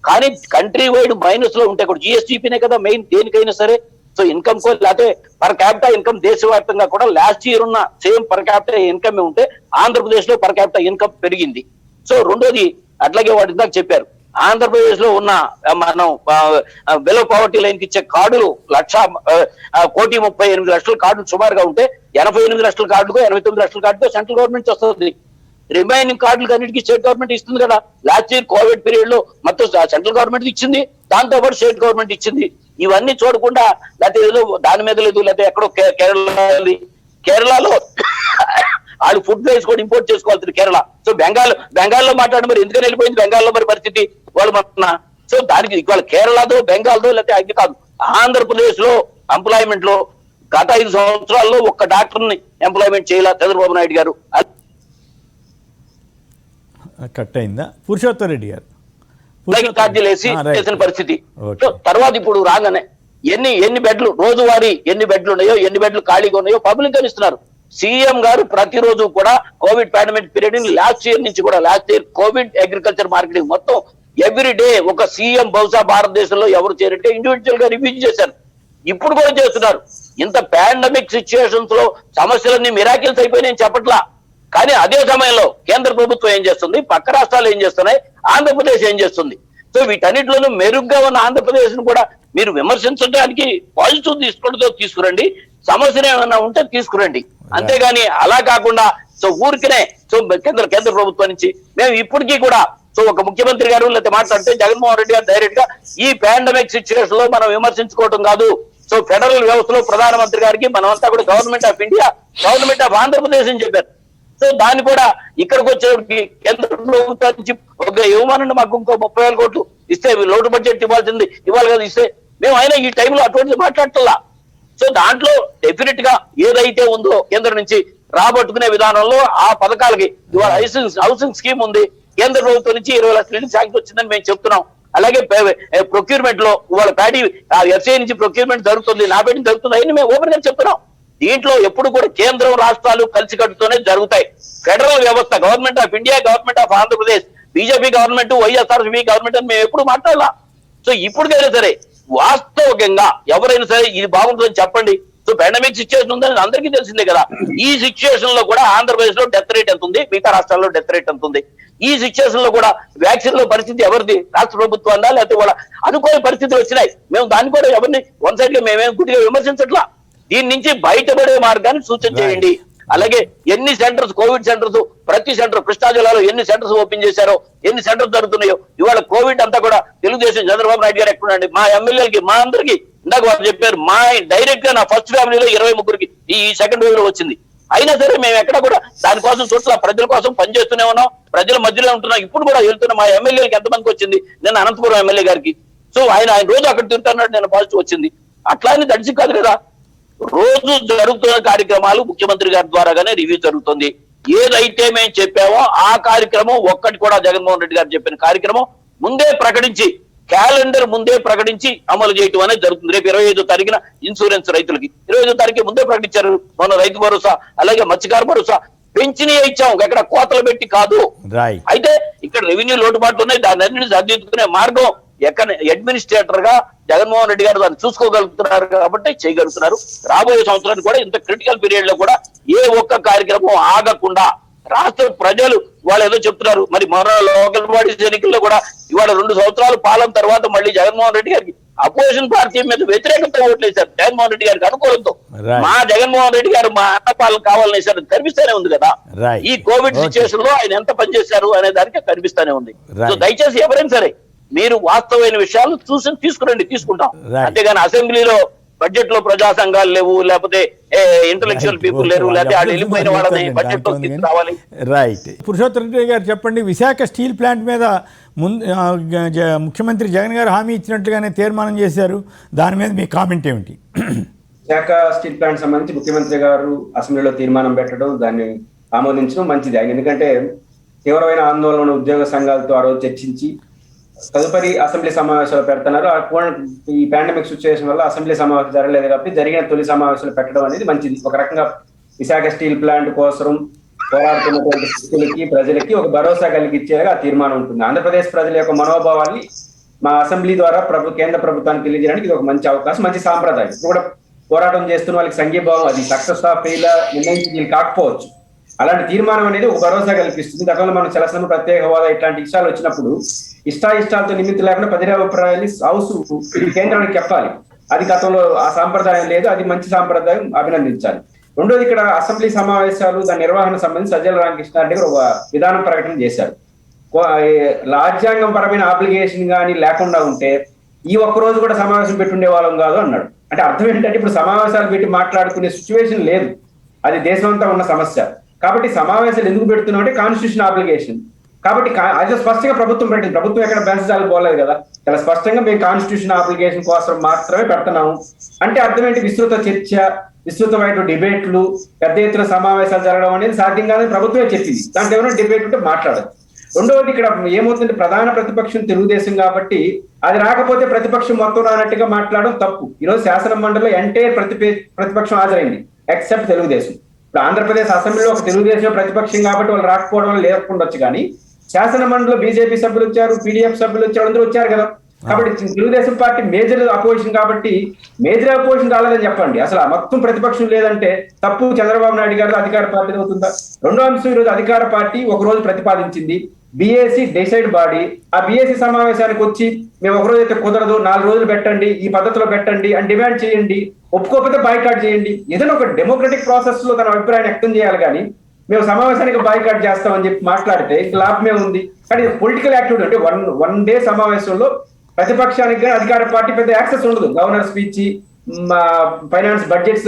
కానీ కంట్రీ వైడ్ మైనస్ లో ఉంటే కూడా జిఎస్డిపినే కదా మెయిన్ దేనికైనా సరే. సో సో ఇన్కమ్ కో లేకపోతే పర్ క్యాపిటల్ ఇన్కమ్ దేశవ్యాప్తంగా కూడా లాస్ట్ ఇయర్ ఉన్న సేమ్ పర్ క్యాపిటల్ ఇన్కమ్ ఉంటే ఆంధ్రప్రదేశ్ లో పర్ క్యాపిటల్ ఇన్కమ్ పెరిగింది. సో రెండోది అట్లాగే వాటి ఇందాక చెప్పారు, ఆంధ్రప్రదేశ్ లో ఉన్న మనం బిలో పవర్టీ లైన్ కి ఇచ్చే కార్డులు 1,38,000 కార్డులు సుమారుగా ఉంటే 88 లక్షల కార్డుకో 89 లక్షల కార్డుకో సెంట్రల్ గవర్నమెంట్ వస్తుంది. రిమైనింగ్ కార్డులకు అన్నిటికీ స్టేట్ గవర్నమెంట్ ఇస్తుంది కదా. లాస్ట్ ఇయర్ కోవిడ్ పీరియడ్ లో మొత్తం సెంట్రల్ గవర్నమెంట్ ఇచ్చింది, దాంతో పాటు స్టేట్ గవర్నమెంట్ ఇచ్చింది. ఇవన్నీ చూడకుండా లేకపోతే ఏదో దాని మీద లేదు, లేకపోతే ఎక్కడో కేరళలో వాళ్ళు ఫుడ్ రైస్ కూడా ఇంపోర్ట్ చేసుకోవాలి కేరళ. సో బెంగాల్లో మాట్లాడి మరి ఎందుకని వెళ్ళిపోయింది బెంగాల్లో మరి పరిస్థితి వాళ్ళు మన. సో దానికి ఇవాళ కేరళదో బెంగాల్దో లేకపోతే అది కాదు, ఆంధ్రప్రదేశ్ లో ఎంప్లాయ్మెంట్ లో గత 5 సంవత్సరాల్లో ఒక్క డాక్టర్ ని ఎంప్లాయ్మెంట్ చేయాల చంద్రబాబు నాయుడు గారు. కట్ అయిందా? పురుషోత్తం రెడ్డి గారు ఛార్జీలు వేసి చేసిన పరిస్థితి. తర్వాత ఇప్పుడు రాగానే ఎన్ని బెడ్లు రోజువారీ ఎన్ని బెడ్లు ఉన్నాయో, ఎన్ని బెడ్లు ఖాళీగా ఉన్నాయో పబ్లిక్ అని ఇస్తున్నారు. సీఎం గారు ప్రతిరోజు కూడా Covid pandemic period last year నుంచి కూడా last year Covid agriculture marketing మొత్తం ఎవ్రీ డే ఒక సీఎం బహుశా భారతదేశంలో ఎవరు చేరంటే ఇండివిజువల్ గా రివ్యూ చేశారు. ఇప్పుడు కూడా చేస్తున్నారు. ఇంత పాండమిక్ సిచ్యుయేషన్స్ లో సమస్యలన్నీ మిరాకిల్స్ అయిపోయినాయని చెప్పట్లా. కానీ అదే సమయంలో కేంద్ర ప్రభుత్వం ఏం చేస్తుంది, పక్క రాష్ట్రాలు ఏం చేస్తున్నాయి, ఆంధ్రప్రదేశ్ ఏం చేస్తుంది. సో వీటన్నిటిలోనూ మెరుగ్గా ఉన్న ఆంధ్రప్రదేశ్ ను కూడా మీరు విమర్శించడానికి పాజిటివ్ తీసుకురండి, సమస్యలు ఏమైనా ఉంటే తీసుకురండి. అంతేగాని అలా కాకుండా సో ఊరికనే సో కేంద్ర ప్రభుత్వం నుంచి మేము ఇప్పటికీ కూడా సో ఒక ముఖ్యమంత్రి గారు లేకపోతే మాట్లాడితే జగన్మోహన్ రెడ్డి గారు డైరెక్ట్ గా ఈ పాండమిక్ సిచ్యువేషన్ లో మనం విమర్శించుకోవటం కాదు. సో ఫెడరల్ వ్యవస్థలో ప్రధానమంత్రి గారికి మనమంతా కూడా government of India, government of Andhra Pradesh అని చెప్పారు. సో దాన్ని కూడా ఇక్కడికి వచ్చేటికి కేంద్ర ప్రభుత్వం నుంచి ఒక ఇవ్వమనండి మాకు ఇంకో 30,000 కోట్లు ఇస్తే లోటు బడ్జెట్ ఇవ్వాల్సింది ఇవ్వాలి కదా ఇస్తే మేము అయినా ఈ టైంలో అటువంటిది మాట్లాడటల్లా. సో దాంట్లో డెఫినెట్ గా ఏదైతే ఉందో కేంద్రం నుంచి రాబట్టుకునే విధానంలో ఆ పథకాలకి ఇవాళ హౌసింగ్ స్కీమ్ ఉంది, కేంద్ర ప్రభుత్వం నుంచి 20 లక్షల ఇల్లు శాంక్షన్ వచ్చిందని మేము చెప్తున్నాం. అలాగే ప్రొక్యూర్మెంట్ లో ఇవాళ ప్యాడీ ఎఫ్ఐ నుంచి ప్రొక్యూర్మెంట్ జరుగుతుంది, నాబేటి జరుగుతుంది, అవన్నీ మేము ఓపెన్ గా చెప్తున్నాం. దీంట్లో ఎప్పుడు కూడా కేంద్రం రాష్ట్రాలు కలిసికట్టుతోనే జరుగుతాయి. ఫెడరల్ వ్యవస్థ government of India, government of Andhra Pradesh, BJP government, YSRCP government అని మేము ఎప్పుడు మాట్లాడాల. సో ఇప్పటికైనా సరే వాస్తవికంగా ఎవరైనా సరే ఇది బాగుంటుందని చెప్పండి. సో పాండమిక్ సిచ్యువేషన్ ఉందని అందరికీ తెలిసిందే కదా. ఈ సిచ్యువేషన్ లో కూడా ఆంధ్రప్రదేశ్ లో డెత్ రేట్ ఎంత ఉంది, మిగతా రాష్ట్రాల్లో డెత్ రేట్ ఎంత ఉంది, ఈ సిచ్యువేషన్ లో కూడా వ్యాక్సిన్ లో పరిస్థితి ఎవరిది, రాష్ట్ర ప్రభుత్వం లేకపోతే కూడా అనుకోని పరిస్థితులు వచ్చినాయి. మేము దాన్ని కూడా ఎవరిని వన్ సైడ్ గా మేమేం గుడిగా విమర్శించట్లా. దీని నుంచి బయటపడే మార్గాన్ని సూచన చేయండి. అలాగే ఎన్ని సెంటర్స్ కోవిడ్ సెంటర్స్ ప్రతి సెంటర్ కృష్ణా జిల్లాలో ఎన్ని సెంటర్స్ ఓపెన్ చేశారో, ఎన్ని సెంటర్స్ జరుగుతున్నాయో. ఇవాళ కోవిడ్ అంతా కూడా తెలుగుదేశం చంద్రబాబు నాయుడు గారు ఎక్కడండి మా ఎమ్మెల్యేలకి మా అందరికి ఇందాక వాళ్ళు చెప్పారు మా డైరెక్ట్ గా నా ఫస్ట్ ఫ్యామిలీలో 23 ఈ సెకండ్ వేవ్ లో వచ్చింది. అయినా సరే మేము ఎక్కడ కూడా దానికోసం చూట్ల ప్రజల కోసం పనిచేస్తూనే ఉన్నాం, ప్రజల మధ్యలో ఉంటున్నాం. ఇప్పుడు కూడా వెళ్తున్న మా ఎమ్మెల్యేలకి ఎంతమందికి వచ్చింది, నేను అనంతపురం ఎమ్మెల్యే గారికి. సో ఆయన రోజు అక్కడ తింటున్నాడు, నేను పాజిటివ్ వచ్చింది. అట్లా అని దడిచి కాదు కదా, రోజు జరుగుతున్న కార్యక్రమాలు ముఖ్యమంత్రి గారి ద్వారాగానే రివ్యూ జరుగుతుంది. ఏదైతే మేము చెప్పామో ఆ కార్యక్రమం ఒక్కటి కూడా జగన్మోహన్ రెడ్డి గారు చెప్పిన కార్యక్రమం ముందే ప్రకటించి క్యాలెండర్ ముందే ప్రకటించి అమలు చేయటం అనేది జరుగుతుంది. రేపు 25వ తారీఖున ఇన్సూరెన్స్ రైతులకి 25వ తారీఖు ముందే ప్రకటించారు. మొన్న రైతు భరోసా అలాగే మత్స్యకార భరోసా పెంచినే ఇచ్చాం, ఎక్కడ కోతలు పెట్టి కాదు. అయితే ఇక్కడ రెవెన్యూ లోటుబాట్లు ఉన్నాయి, దాన్ని అన్నింటినీ సరిదిద్దుకునే మార్గం ఎక్కడ అడ్మినిస్ట్రేటర్ గా జగన్మోహన్ రెడ్డి గారు దాన్ని చూసుకోగలుగుతున్నారు కాబట్టి చేయగలుగుతున్నారు. రాబోయే సంవత్సరానికి కూడా ఇంత క్రిటికల్ పీరియడ్ లో కూడా ఏ ఒక్క కార్యక్రమం ఆగకుండా రాష్ట్ర ప్రజలు వాళ్ళు ఏదో చెప్తున్నారు. మరి మన లోకల్ బాడీస్ ఎన్నికల్లో కూడా ఇవాళ 2 సంవత్సరాలు పాలన తర్వాత మళ్ళీ జగన్మోహన్ రెడ్డి గారికి అపోజిషన్ పార్టీ మీద వ్యతిరేకంగా ఓట్లేశారు. జగన్మోహన్ రెడ్డి గారికి అనుకూలంతో మా జగన్మోహన్ రెడ్డి గారు మా అన్న పాలన కావాలని వేశారు, కనిపిస్తానే ఉంది కదా. ఈ కోవిడ్ సిచ్యువేషన్ లో ఆయన ఎంత పనిచేశారు అనే దానికి కనిపిస్తానే ఉంది. సో దయచేసి ఎవరైనా సరే మీరు వాస్తవమైన విషయాలు చూసి తీసుకుంటాం. అంతేగాని అసెంబ్లీలో బడ్జెట్ లో ప్రజా సంఘాలు లేవు, లేకపోతే ఇంటలెక్చువల్ పీపుల్ లేరు, లేకపోతే వాళ్ళు వెళ్ళిపోయిన వాళ్ళని బడ్జెట్ లో తీసుకురావాలి. రైట్. పురుషోత్తం రెడ్డి గారు చెప్పండి, విశాఖ స్టీల్ ప్లాంట్ మీద ముఖ్యమంత్రి జగన్ గారు హామీ ఇచ్చినట్లుగానే తీర్మానం చేశారు, దాని మీద మీ కామెంట్ ఏమిటి? విశాఖ స్టీల్ ప్లాంట్ సంబంధించి ముఖ్యమంత్రి గారు అసెంబ్లీలో తీర్మానం పెట్టడం, దాన్ని ఆమోదించడం మంచిది. ఎందుకంటే తీవ్రమైన ఆందోళన ఉద్యోగ సంఘాలతో ఆ రోజు చర్చించి తదుపరి అసెంబ్లీ సమావేశాలు పెడుతున్నారు. ఈ పాండమిక్ సిచ్యువేషన్ వల్ల అసెంబ్లీ సమావేశం జరగలేదు కాబట్టి జరిగిన తొలి సమావేశాలు పెట్టడం అనేది మంచిది. ఒక రకంగా విశాఖ స్టీల్ ప్లాంట్ కోసం పోరాడుతున్నటువంటి శక్తులకి ప్రజలకి ఒక భరోసా కలిగించేలాగా ఆ తీర్మానం ఉంటుంది. ఆంధ్రప్రదేశ్ ప్రజల యొక్క మనోభావాన్ని మా అసెంబ్లీ ద్వారా కేంద్ర ప్రభుత్వానికి తెలియజేయడానికి ఇది ఒక మంచి అవకాశం, మంచి సాంప్రదాయం. ఇప్పుడు కూడా పోరాటం చేస్తున్న వాళ్ళకి సంఘీభావం, అది సక్సెస్ ఆ ఫెయిల్ నిర్ణయించి కాకపోవచ్చు, అలాంటి తీర్మానం అనేది ఒక భరోసా కల్పిస్తుంది. గతంలో మనం చలసన ప్రత్యేక హోదా ఇట్లాంటి విషయాలు వచ్చినప్పుడు ఇష్టాయిష్టాలతో నిమిత్తం లేకుండా ప్రజాభిప్రాయాన్ని హౌస్ కేంద్రానికి చెప్పాలి. అది గతంలో ఆ సాంప్రదాయం లేదు, అది మంచి సాంప్రదాయం, అభినందించాలి. రెండోది, ఇక్కడ అసెంబ్లీ సమావేశాలు దాని నిర్వహణ సంబంధించి సజ్జల రామకృష్ణారెడ్డి గారు ఒక విధాన ప్రకటన చేశారు. రాజ్యాంగం పరమైన అప్లికేషన్ కానీ లేకుండా ఉంటే ఈ ఒక్క రోజు కూడా సమావేశం పెట్టుండే వాళ్ళం కాదు అన్నాడు. అంటే అర్థం ఏంటంటే ఇప్పుడు సమావేశాలు పెట్టి మాట్లాడుకునే సిచ్యువేషన్ లేదు, అది దేశమంతా ఉన్న సమస్య. కాబట్టి సమావేశాలు ఎందుకు పెడుతున్నాం అంటే కాన్స్టిట్యూషన్ అప్లికేషన్. కాబట్టి అది స్పష్టంగా ప్రభుత్వం పెట్టింది, ప్రభుత్వం ఎక్కడ బెంచాలు పోలేదు కదా, చాలా స్పష్టంగా మేము కాన్స్టిట్యూషన్ అప్లికేషన్ కోసం మాత్రమే పెడుతున్నాము అంటే అర్థం ఏంటి, విస్తృత చర్చ, విస్తృతమైన డిబేట్లు, పెద్ద ఎత్తున సమావేశాలు జరగడం అనేది సాధ్యం కాదని ప్రభుత్వమే చెప్పింది. దాంట్లో ఏమైనా డిబేట్ ఉంటే మాట్లాడదు. రెండవది, ఇక్కడ ఏమవుతుంది, ప్రధాన ప్రతిపక్షం తెలుగుదేశం కాబట్టి అది రాకపోతే ప్రతిపక్షం మొత్తం రానట్టుగా మాట్లాడడం తప్పు. ఈరోజు శాసన మండలిలో ఎంటైర్ ప్రతిపక్షం హాజరైంది ఎక్సెప్ట్ తెలుగుదేశం. ఇప్పుడు ఆంధ్రప్రదేశ్ అసెంబ్లీలో ఒక తెలుగుదేశం ప్రతిపక్షం కాబట్టి వాళ్ళు రాకపోవడం లేకుండొచ్చు, కానీ శాసన మండలిలో బీజేపీ సభ్యులు వచ్చారు, పీడీఎఫ్ సభ్యులు వచ్చారు, అందరూ వచ్చారు కదా. కాబట్టి తెలుగుదేశం పార్టీ మేజర్ అపోజిషన్ కాబట్టి మేజర్ అపోజిషన్ రాలేదని చెప్పండి. అసలు మొత్తం ప్రతిపక్షం లేదంటే తప్పు చంద్రబాబు నాయుడు గారు అధికార పార్టీ అవుతుందా? రెండో అంశం, ఈరోజు అధికార పార్టీ ఒక రోజు ప్రతిపాదించింది, బీఏసీ డిసైడ్ బాడీ. ఆ బీఏసీ సమావేశానికి వచ్చి మేము ఒక రోజు అయితే కుదరదు, 4 రోజులు పెట్టండి, ఈ పద్ధతిలో పెట్టండి అని డిమాండ్ చేయండి, ఒప్పుకోకపోతే బాయ్కాట్ చేయండి. ఏదైనా ఒక డెమోక్రటిక్ ప్రాసెస్ లో తన అభిప్రాయాన్ని వ్యక్తం చేయాలి, కానీ మేము సమావేశానికి బాయ్కాట్ చేస్తామని చెప్పి మాట్లాడితే లాభమే ఉంది. కానీ పొలిటికల్ యాక్టివిటీ అంటే వన్ డే సమావేశంలో ప్రతిపక్షానికి కానీ అధికార పార్టీ పెద్ద యాక్సెస్ ఉండదు. Governor speech, finance budgets,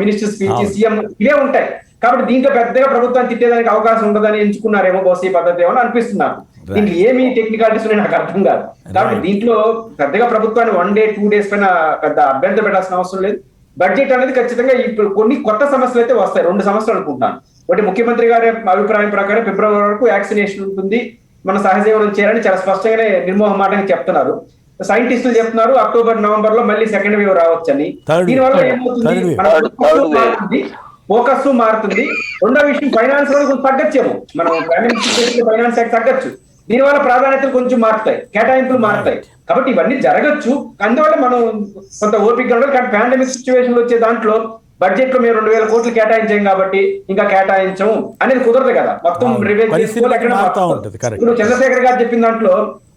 minister speech, CM ఇవే ఉంటాయి. కాబట్టి దీంట్లో పెద్దగా ప్రభుత్వాన్ని తిట్టేదానికి అవకాశం ఉండదని ఎంచుకున్నారేమో బహుశా ఈ పద్ధతి ఏమో అనిపిస్తుంది నాకు. దీంట్లో ఏమి టెక్నికాలిటీస్ నాకు అర్థం కాదు. కాబట్టి దీంట్లో పెద్దగా ప్రభుత్వాన్ని 1 day 2 days పైన పెద్ద అభ్యంతరం పెట్టాల్సిన అవసరం లేదు. బడ్జెట్ అనేది ఖచ్చితంగా ఇప్పుడు కొన్ని కొత్త సమస్యలు అయితే వస్తాయి, 2 సమస్యలు అనుకుంటున్నాను. ఒకటి, ముఖ్యమంత్రి గారి అభిప్రాయం ప్రకారం ఫిబ్రవరి వరకు వ్యాక్సినేషన్ ఉంటుంది, మన సహజీవనం చేయాలని చాలా స్పష్టంగానే నిర్మోహమాటంగా చెప్తున్నారు. సైంటిస్టులు చెప్తున్నారు అక్టోబర్ నవంబర్ లో మళ్ళీ సెకండ్ వేవ్ రావచ్చని. దీనివల్ల ఏమవుతుంది, ఫోకస్ మారుతుంది. రెండో విషయం, ఫైనాన్స్ లో కొంచెం తగ్గచ్చేమో, మనం ఫైనాన్స్ తగ్గచ్చు. దీనివల్ల ప్రాధాన్యతలు కొంచెం మారుతాయి, కేటాయింపులు మారుతాయి. కాబట్టి ఇవన్నీ జరగచ్చు. అందువల్ల మనం కొంత ఓపిక ఉండాలి. కానీ పాండమిక్ సిచ్యువేషన్ వచ్చే దాంట్లో బడ్జెట్ లో మేము 2000 కోట్లు కేటాయించాం కాబట్టి ఇంకా కేటాయించము అనేది కుదరదు కదా. మొత్తం ఇప్పుడు చంద్రశేఖర్ గారు చెప్పిన దాంట్లో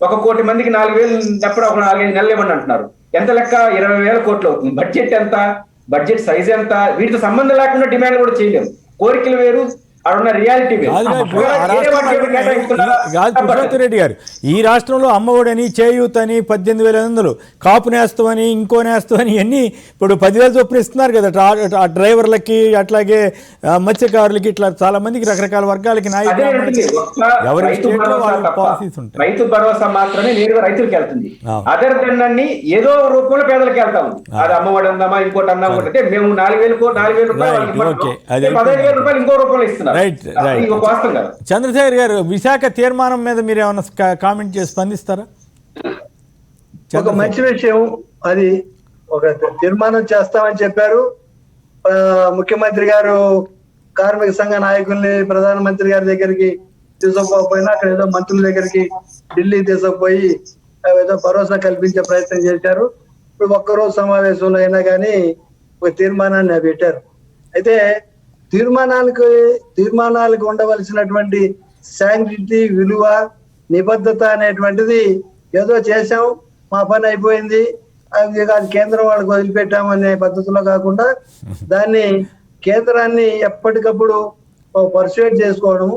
1 కోటి మందికి 4000 ఎప్పుడు ఒక 4-5 నెలలు ఇవ్వండి అంటున్నారు. ఎంత లెక్క 20,000 కోట్లు అవుతుంది. బడ్జెట్ ఎంత, బడ్జెట్ సైజ్ ఎంత, వీటితో సంబంధం లేకుండా డిమాండ్ కూడా చేయలేము. కోరికలు వేరు, అక్కడ రియాలిటీ రెడ్డి గారు, ఈ రాష్ట్రంలో అమ్మఒడని, చేయూత్ అని, 18,500 కాపు నేస్తమని, ఇంకో నేస్తమని ఇవన్నీ ఇప్పుడు 10,000 చొప్పున ఇస్తున్నారు కదా డ్రైవర్లకి, అట్లాగే మత్స్యకారులకి, ఇట్లా చాలా మందికి రకరకాల వర్గాలకి రైతు భరోసా మాత్రమే నేరుగా రైతులకి వెళ్తుంది. అదర్ దన్ని ఏదో రూపంలో పేదలకు వెళ్తా ఉంది. అది అమ్మఒడి అందామా, ఇంకోటి అందామా, అంటే మేము 4,000 రూపాయలు 15,000 రూపాయలు ఇంకో రూపంలో ఇస్తున్నాం. చంద్రశేఖర్ గారు, విశాఖ తీర్మానం మీద మీరు ఏమైనా కామెంట్ చేసి స్పందిస్తారా? ఒక మంచి విషయం, అది ఒక తీర్మానం చేస్తామని చెప్పారు. ముఖ్యమంత్రి గారు కార్మిక సంఘ నాయకుల్ని ప్రధానమంత్రి గారి దగ్గరికి తీసుకుపోయినా, అక్కడ ఏదో మంత్రుల దగ్గరికి ఢిల్లీ తీసుకుపోయి ఏదో భరోసా కల్పించే ప్రయత్నం చేశారు. ఇప్పుడు ఒక్కరోజు సమావేశంలో అయినా కానీ ఒక తీర్మానాన్ని పెట్టారు. అయితే తీర్మానాలకు ఉండవలసినటువంటి శాంక్టిటీ, విలువ, నిబద్ధత అనేటువంటిది ఏదో చేశాం, మా పని అయిపోయింది, అది కేంద్రం వాళ్ళకి వదిలిపెట్టాం అనే పద్ధతిలో కాకుండా దాన్ని కేంద్రాన్ని ఎప్పటికప్పుడు పర్సువేట్ చేసుకోవడం,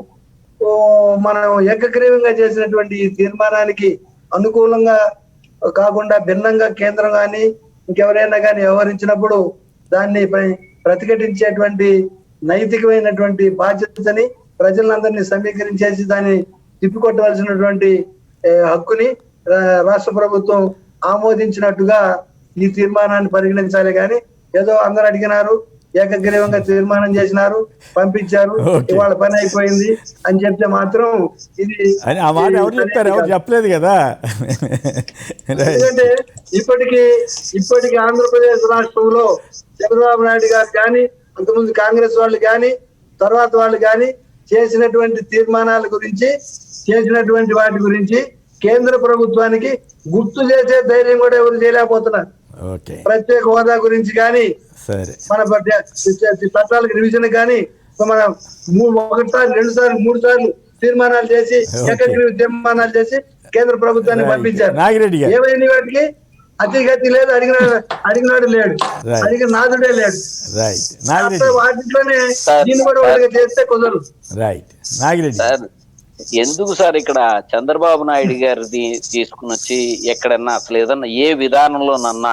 మనం ఏకగ్రీవంగా చేసినటువంటి ఈ తీర్మానానికి అనుకూలంగా కాకుండా భిన్నంగా కేంద్రం కానీ ఇంకెవరైనా కానీ వ్యవహరించినప్పుడు దాన్ని ప్రతిఘటించేటువంటి నైతికమైనటువంటి బాధ్యతని ప్రజలందరినీ సమీకరించేసి దాన్ని తిప్పికొట్టవలసినటువంటి హక్కుని రాష్ట్ర ప్రభుత్వం ఆమోదించినట్టుగా ఈ తీర్మానాన్ని పరిగణించాలి. కానీ ఏదో అందరు అడిగినారు, ఏకగ్రీవంగా తీర్మానం చేసినారు, పంపించారు, ఇవాళ పని అయిపోయింది అని చెప్తే మాత్రం ఇది చెప్పలేదు కదా. ఎందుకంటే ఇప్పటికీ ఆంధ్రప్రదేశ్ రాష్ట్రంలో చంద్రబాబు నాయుడు గారు కానీ, అంతకుముందు కాంగ్రెస్ వాళ్ళు కానీ, తర్వాత వాళ్ళు కానీ చేసినటువంటి తీర్మానాల గురించి, చేసినటువంటి వాటి గురించి కేంద్ర ప్రభుత్వానికి గుర్తు చేసే ధైర్యం కూడా ఎవరు చేయలేకపోతున్నారు. ఓకే, ప్రత్యేక హోదా గురించి కానీ, సరే, మన చట్టాలకు రివిజన్ కానీ, మన 1 సార్లు 2 సార్లు 3 సార్లు తీర్మానాలు చేసి, ఏకగ్రీవ తీర్మానాలు చేసి కేంద్ర ప్రభుత్వానికి పంపించారు. నాగిరెడ్డి గారు, ఏమైనా వాటికి అతిగతి లేదు, అడిగినాడు లేడు, అడిగిన నాదుడే లేడు. రైట్ నాగిరెడ్డి, వాటిలోనే దీన్ని కూడా వాళ్ళకి చేస్తే కుదరదు. రైట్ నాగిరెడ్డి సార్, ఎందుకు సార్ ఇక్కడ చంద్రబాబు నాయుడు గారిది తీసుకుని వచ్చి ఎక్కడన్నా అసలు ఏదన్నా ఏ విధానంలోనన్నా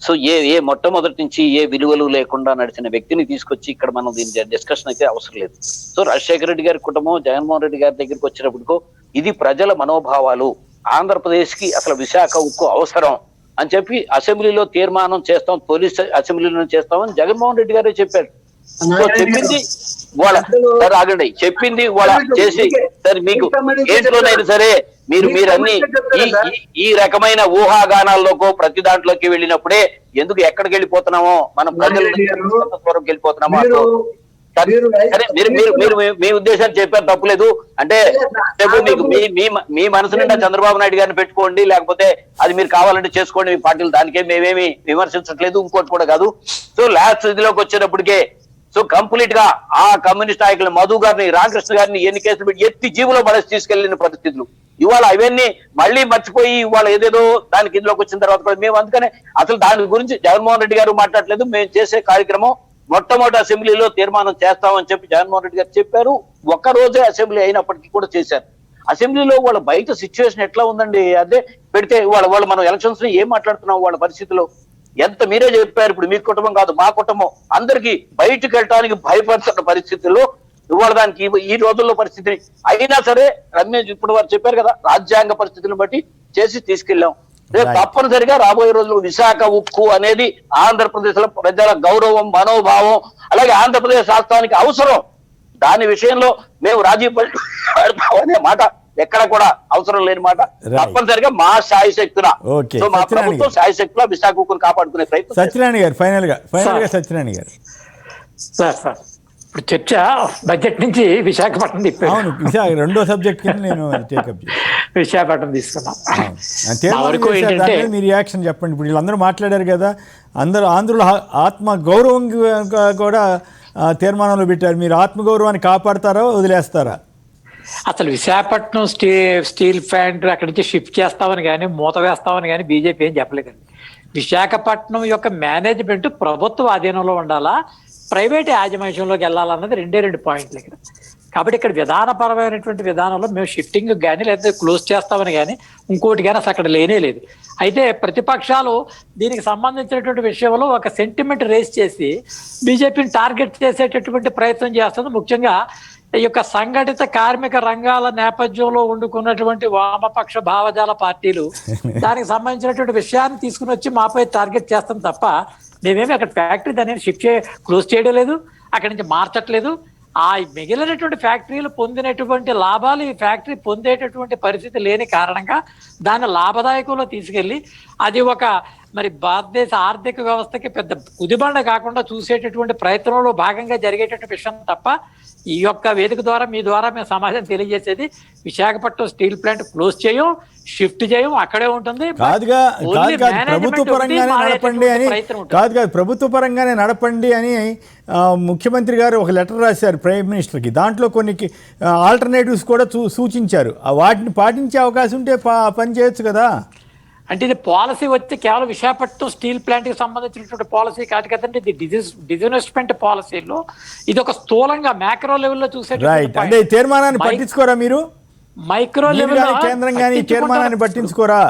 సో ఏ మొట్టమొదటి నుంచి ఏ విలువలు లేకుండా నడిచిన వ్యక్తిని తీసుకొచ్చి ఇక్కడ మనం దీని డిస్కషన్ అయితే అవసరం లేదు. సో రాజశేఖర రెడ్డి గారి కుటుంబం జగన్మోహన్ రెడ్డి గారి దగ్గరికి వచ్చినప్పటికో ఇది ప్రజల మనోభావాలు, ఆంధ్రప్రదేశ్ కి అసలు విశాఖ ఉక్కు అవసరం అని చెప్పి అసెంబ్లీలో తీర్మానం చేస్తాం, పోలీస్ అసెంబ్లీలో చేస్తామని జగన్మోహన్ రెడ్డి గారే చెప్పారు. సో చెప్పింది వాళ్ళ సార్ ఆగండి, చెప్పింది వాళ్ళ చేసి సరే మీకు ఏంట్లోనైనా సరే మీరన్నీ ఈ రకమైన ఊహాగానాల్లోకో ప్రతి దాంట్లోకి వెళ్ళినప్పుడే ఎందుకు ఎక్కడికి వెళ్ళిపోతున్నామో మనం ప్రజల వెళ్ళిపోతున్నామో సరే మీరు మీ ఉద్దేశాన్ని చెప్పారు, తప్పులేదు. అంటే మీకు మీ మనసు నిండా చంద్రబాబు నాయుడు గారిని పెట్టుకోండి, లేకపోతే అది మీరు కావాలంటే చేసుకోండి మీ పార్టీలు, దానికే మేమేమి విమర్శించట్లేదు, ఇంకోటి కూడా కాదు. సో లాస్ట్ ఇదిలోకి వచ్చేటప్పటికే సో కంప్లీట్ గా ఆ కమ్యూనిస్ట్ నాయకులు మధు గారిని, రామకృష్ణ గారిని ఎన్ని కేసులు పెట్టి ఎత్తి జీవులో పడేసి తీసుకెళ్లిన పరిస్థితులు ఇవాళ అవన్నీ మళ్ళీ మర్చిపోయి ఇవాళ ఏదేదో దానికి ఇందులోకి వచ్చిన తర్వాత కూడా మేము అందుకనే అసలు దాని గురించి జగన్మోహన్ రెడ్డి గారు మాట్లాడలేదు. మేము చేసే కార్యక్రమం మొట్టమొదటి అసెంబ్లీలో తీర్మానం చేస్తామని చెప్పి జగన్మోహన్ రెడ్డి గారు చెప్పారు. ఒక్క రోజే అసెంబ్లీ అయినప్పటికీ కూడా చేశారు. అసెంబ్లీలో వాళ్ళ బయట సిచ్యువేషన్ ఎట్లా ఉందండి? అదే పెడితే వాళ్ళు మనం ఎలక్షన్స్ లో ఏం మాట్లాడుతున్నాం, వాళ్ళ పరిస్థితిలో ఎంత మీరే చెప్పారు. ఇప్పుడు మీ కుటుంబం కాదు మా కుటుంబం, అందరికి బయటకు వెళ్ళడానికి భయపడుతున్న పరిస్థితుల్లో ఇవాళ దానికి ఈ రోజుల్లో పరిస్థితిని అయినా సరే రమేష్ ఇప్పుడు వారు చెప్పారు కదా, రాజ్యాంగ పరిస్థితులను బట్టి చేసి తీసుకెళ్ళాం. రేపు తప్పనిసరిగా రాబోయే రోజుల్లో విశాఖ ఉక్కు అనేది ఆంధ్రప్రదేశ్ లో ప్రజల గౌరవం, మనోభావం, అలాగే ఆంధ్రప్రదేశ్ రాష్ట్రానికి అవసరం. దాని విషయంలో మేము రాజీ పడతామనే మాట ఎక్కడ కూడా అవసరం లేని మాట. తప్పనిసరిగా మా శాయశక్తుల సో మా ప్రభుత్వం శాయశక్తుల విశాఖ ఉక్కును కాపాడుకునే ప్రయత్నం. సత్యనారాయణ గారు ఫైనల్ గా సత్యనారాయణ గారు సార్ ఇప్పుడు చర్చ బడ్జెట్ నుంచి విశాఖపట్నం తిప్పాను. అవును, రెండో సబ్జెక్ట్ కింద నేను విశాఖపట్నం తీసుకున్నాం. మీ రియాక్షన్ చెప్పండి. ఇప్పుడు వీళ్ళందరూ మాట్లాడారు కదా, అందరూ ఆంధ్రుల ఆత్మ గౌరవం కూడా తీర్మానంలో పెట్టారు. మీరు ఆత్మగౌరవాన్ని కాపాడతారా వదిలేస్తారా? అసలు విశాఖపట్నం స్టీల్ ప్లాంట్ అక్కడి నుంచి షిఫ్ట్ చేస్తామని కానీ మూత వేస్తామని కానీ బీజేపీ ఏం చెప్పలేదండి. విశాఖపట్నం యొక్క మేనేజ్మెంట్ ప్రభుత్వ ఆధీనంలో ఉండాలా, ప్రైవేట్ యాజమాన్యంలోకి వెళ్ళాలన్నది రెండు పాయింట్లు ఇక్కడ. కాబట్టి ఇక్కడ విధానపరమైనటువంటి విధానంలో మేము షిఫ్టింగ్ కానీ లేకపోతే క్లోజ్ చేస్తామని కానీ ఇంకోటి కానీ అసలు అక్కడ లేనే లేదు. అయితే ప్రతిపక్షాలు దీనికి సంబంధించినటువంటి విషయంలో ఒక సెంటిమెంట్ రేస్ చేసి బీజేపీని టార్గెట్ చేసేటటువంటి ప్రయత్నం చేస్తుంది. ముఖ్యంగా ఈ యొక్క సంఘటిత కార్మిక రంగాల నేపథ్యంలో వండుకున్నటువంటి వామపక్ష భావజాల పార్టీలు దానికి సంబంధించినటువంటి విషయాన్ని తీసుకుని వచ్చి మాపై టార్గెట్ చేస్తాం తప్ప మేమేమి అక్కడ ఫ్యాక్టరీ దాన్ని క్లోజ్ చేయడం లేదు, అక్కడి నుంచి మార్చట్లేదు. ఆ మిగిలినటువంటి ఫ్యాక్టరీలు పొందినటువంటి లాభాలు ఈ ఫ్యాక్టరీ పొందేటటువంటి పరిస్థితి లేని కారణంగా దాన్ని లాభదాయకంలో తీసుకెళ్లి అది ఒక మరి భారతదేశ ఆర్థిక వ్యవస్థకి పెద్ద కుదిబండ కాకుండా చూసేటటువంటి ప్రయత్నంలో భాగంగా జరిగేటటువంటి విషయం తప్ప ఈ యొక్క వేదిక ద్వారా మీ ద్వారా మేము సమాజం తెలియజేసేది విశాఖపట్నం స్టీల్ ప్లాంట్ క్లోజ్ చేయం, షిఫ్ట్ చేయం, అక్కడే ఉంటుంది. ప్రభుత్వ పరంగానే నడపండి అని కాదు ప్రభుత్వ పరంగానే నడపండి అని ముఖ్యమంత్రి గారు ఒక లెటర్ రాశారు ప్రైమ్ మినిస్టర్కి. దాంట్లో కొన్ని ఆల్టర్నేటివ్స్ కూడా సూచించారు. వాటిని పాటించే అవకాశం ఉంటే పని చేయొచ్చు కదా. అంటే ఇది పాలసీ వచ్చి కేవలం విశాఖపట్నం స్టీల్ ప్లాంట్ కి సంబంధించినటువంటి పాలసీ కాదు కదండి. ఇది డిజిన్వెస్ట్మెంట్ పాలసీలో ఇది ఒక స్థూలంగా మ్యాక్రో లెవెల్లో చూసే అంటే తీర్మానాన్ని పట్టించుకోరా మీరు? మైక్రో లెవెల్ కేంద్రం కానీ తీర్మానాన్ని పట్టించుకోరా?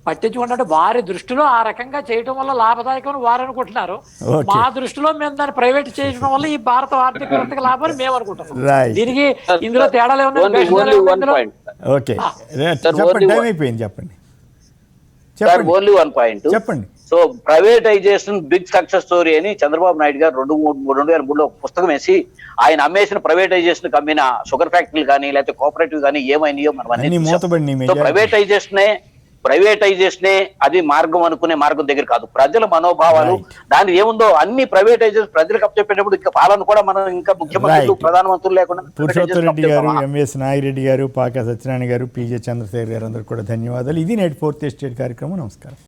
పట్టించుకుంటే వారి దృష్టిలో ఆ రకంగా చేయడం వల్ల లాభదాయకం వారు అనుకుంటున్నారు. మా దృష్టిలో మేము దాన్ని ప్రైవేట్ చేయడం వల్ల ఈ భారత ఆర్థిక వ్యవస్థకి లాభం మేము అనుకుంటున్నాం. దీనికి ఇందులో తేడాలు ఏమన్నా? చెప్పండి. సార్ ఓన్లీ 1 పాయింట్ చెప్పండి. So privatisation big success story అని చంద్రబాబు నాయుడు గారు 2003లో పుస్తకం వేసి ఆయన అమ్మేసిన ప్రైవేటైజేషన్ అమ్మిన షుగర్ ఫ్యాక్టరీలు కానీ లేకపోతే కోఆపరేటివ్ కానీ ఏమైనాయో మనం ప్రైవేటైజేషన్ ప్రైవేటైజేషనే అది మార్గం అనుకునే మార్గం దగ్గర కాదు. ప్రజల మనోభావాలు దాని ఏముందో అన్ని ప్రైవేటైజేషన్ ప్రజలకు అప్పచెప్పేటప్పుడు ఇంకా పాలన కూడా మనం ఇంకా ముఖ్యమంత్రులు ప్రధానమంత్రులు లేకుండా పురుషోత్తం రెడ్డి గారు, ఎంఎస్ నాగిరెడ్డి గారు, పాక సత్యనారాయణ గారు, పిజే చంద్రశేఖర్ గారు అందరూ కూడా ధన్యవాదాలు. ఇది నేటి 4th ఎస్టేట్ కార్యక్రమం. నమస్కారం.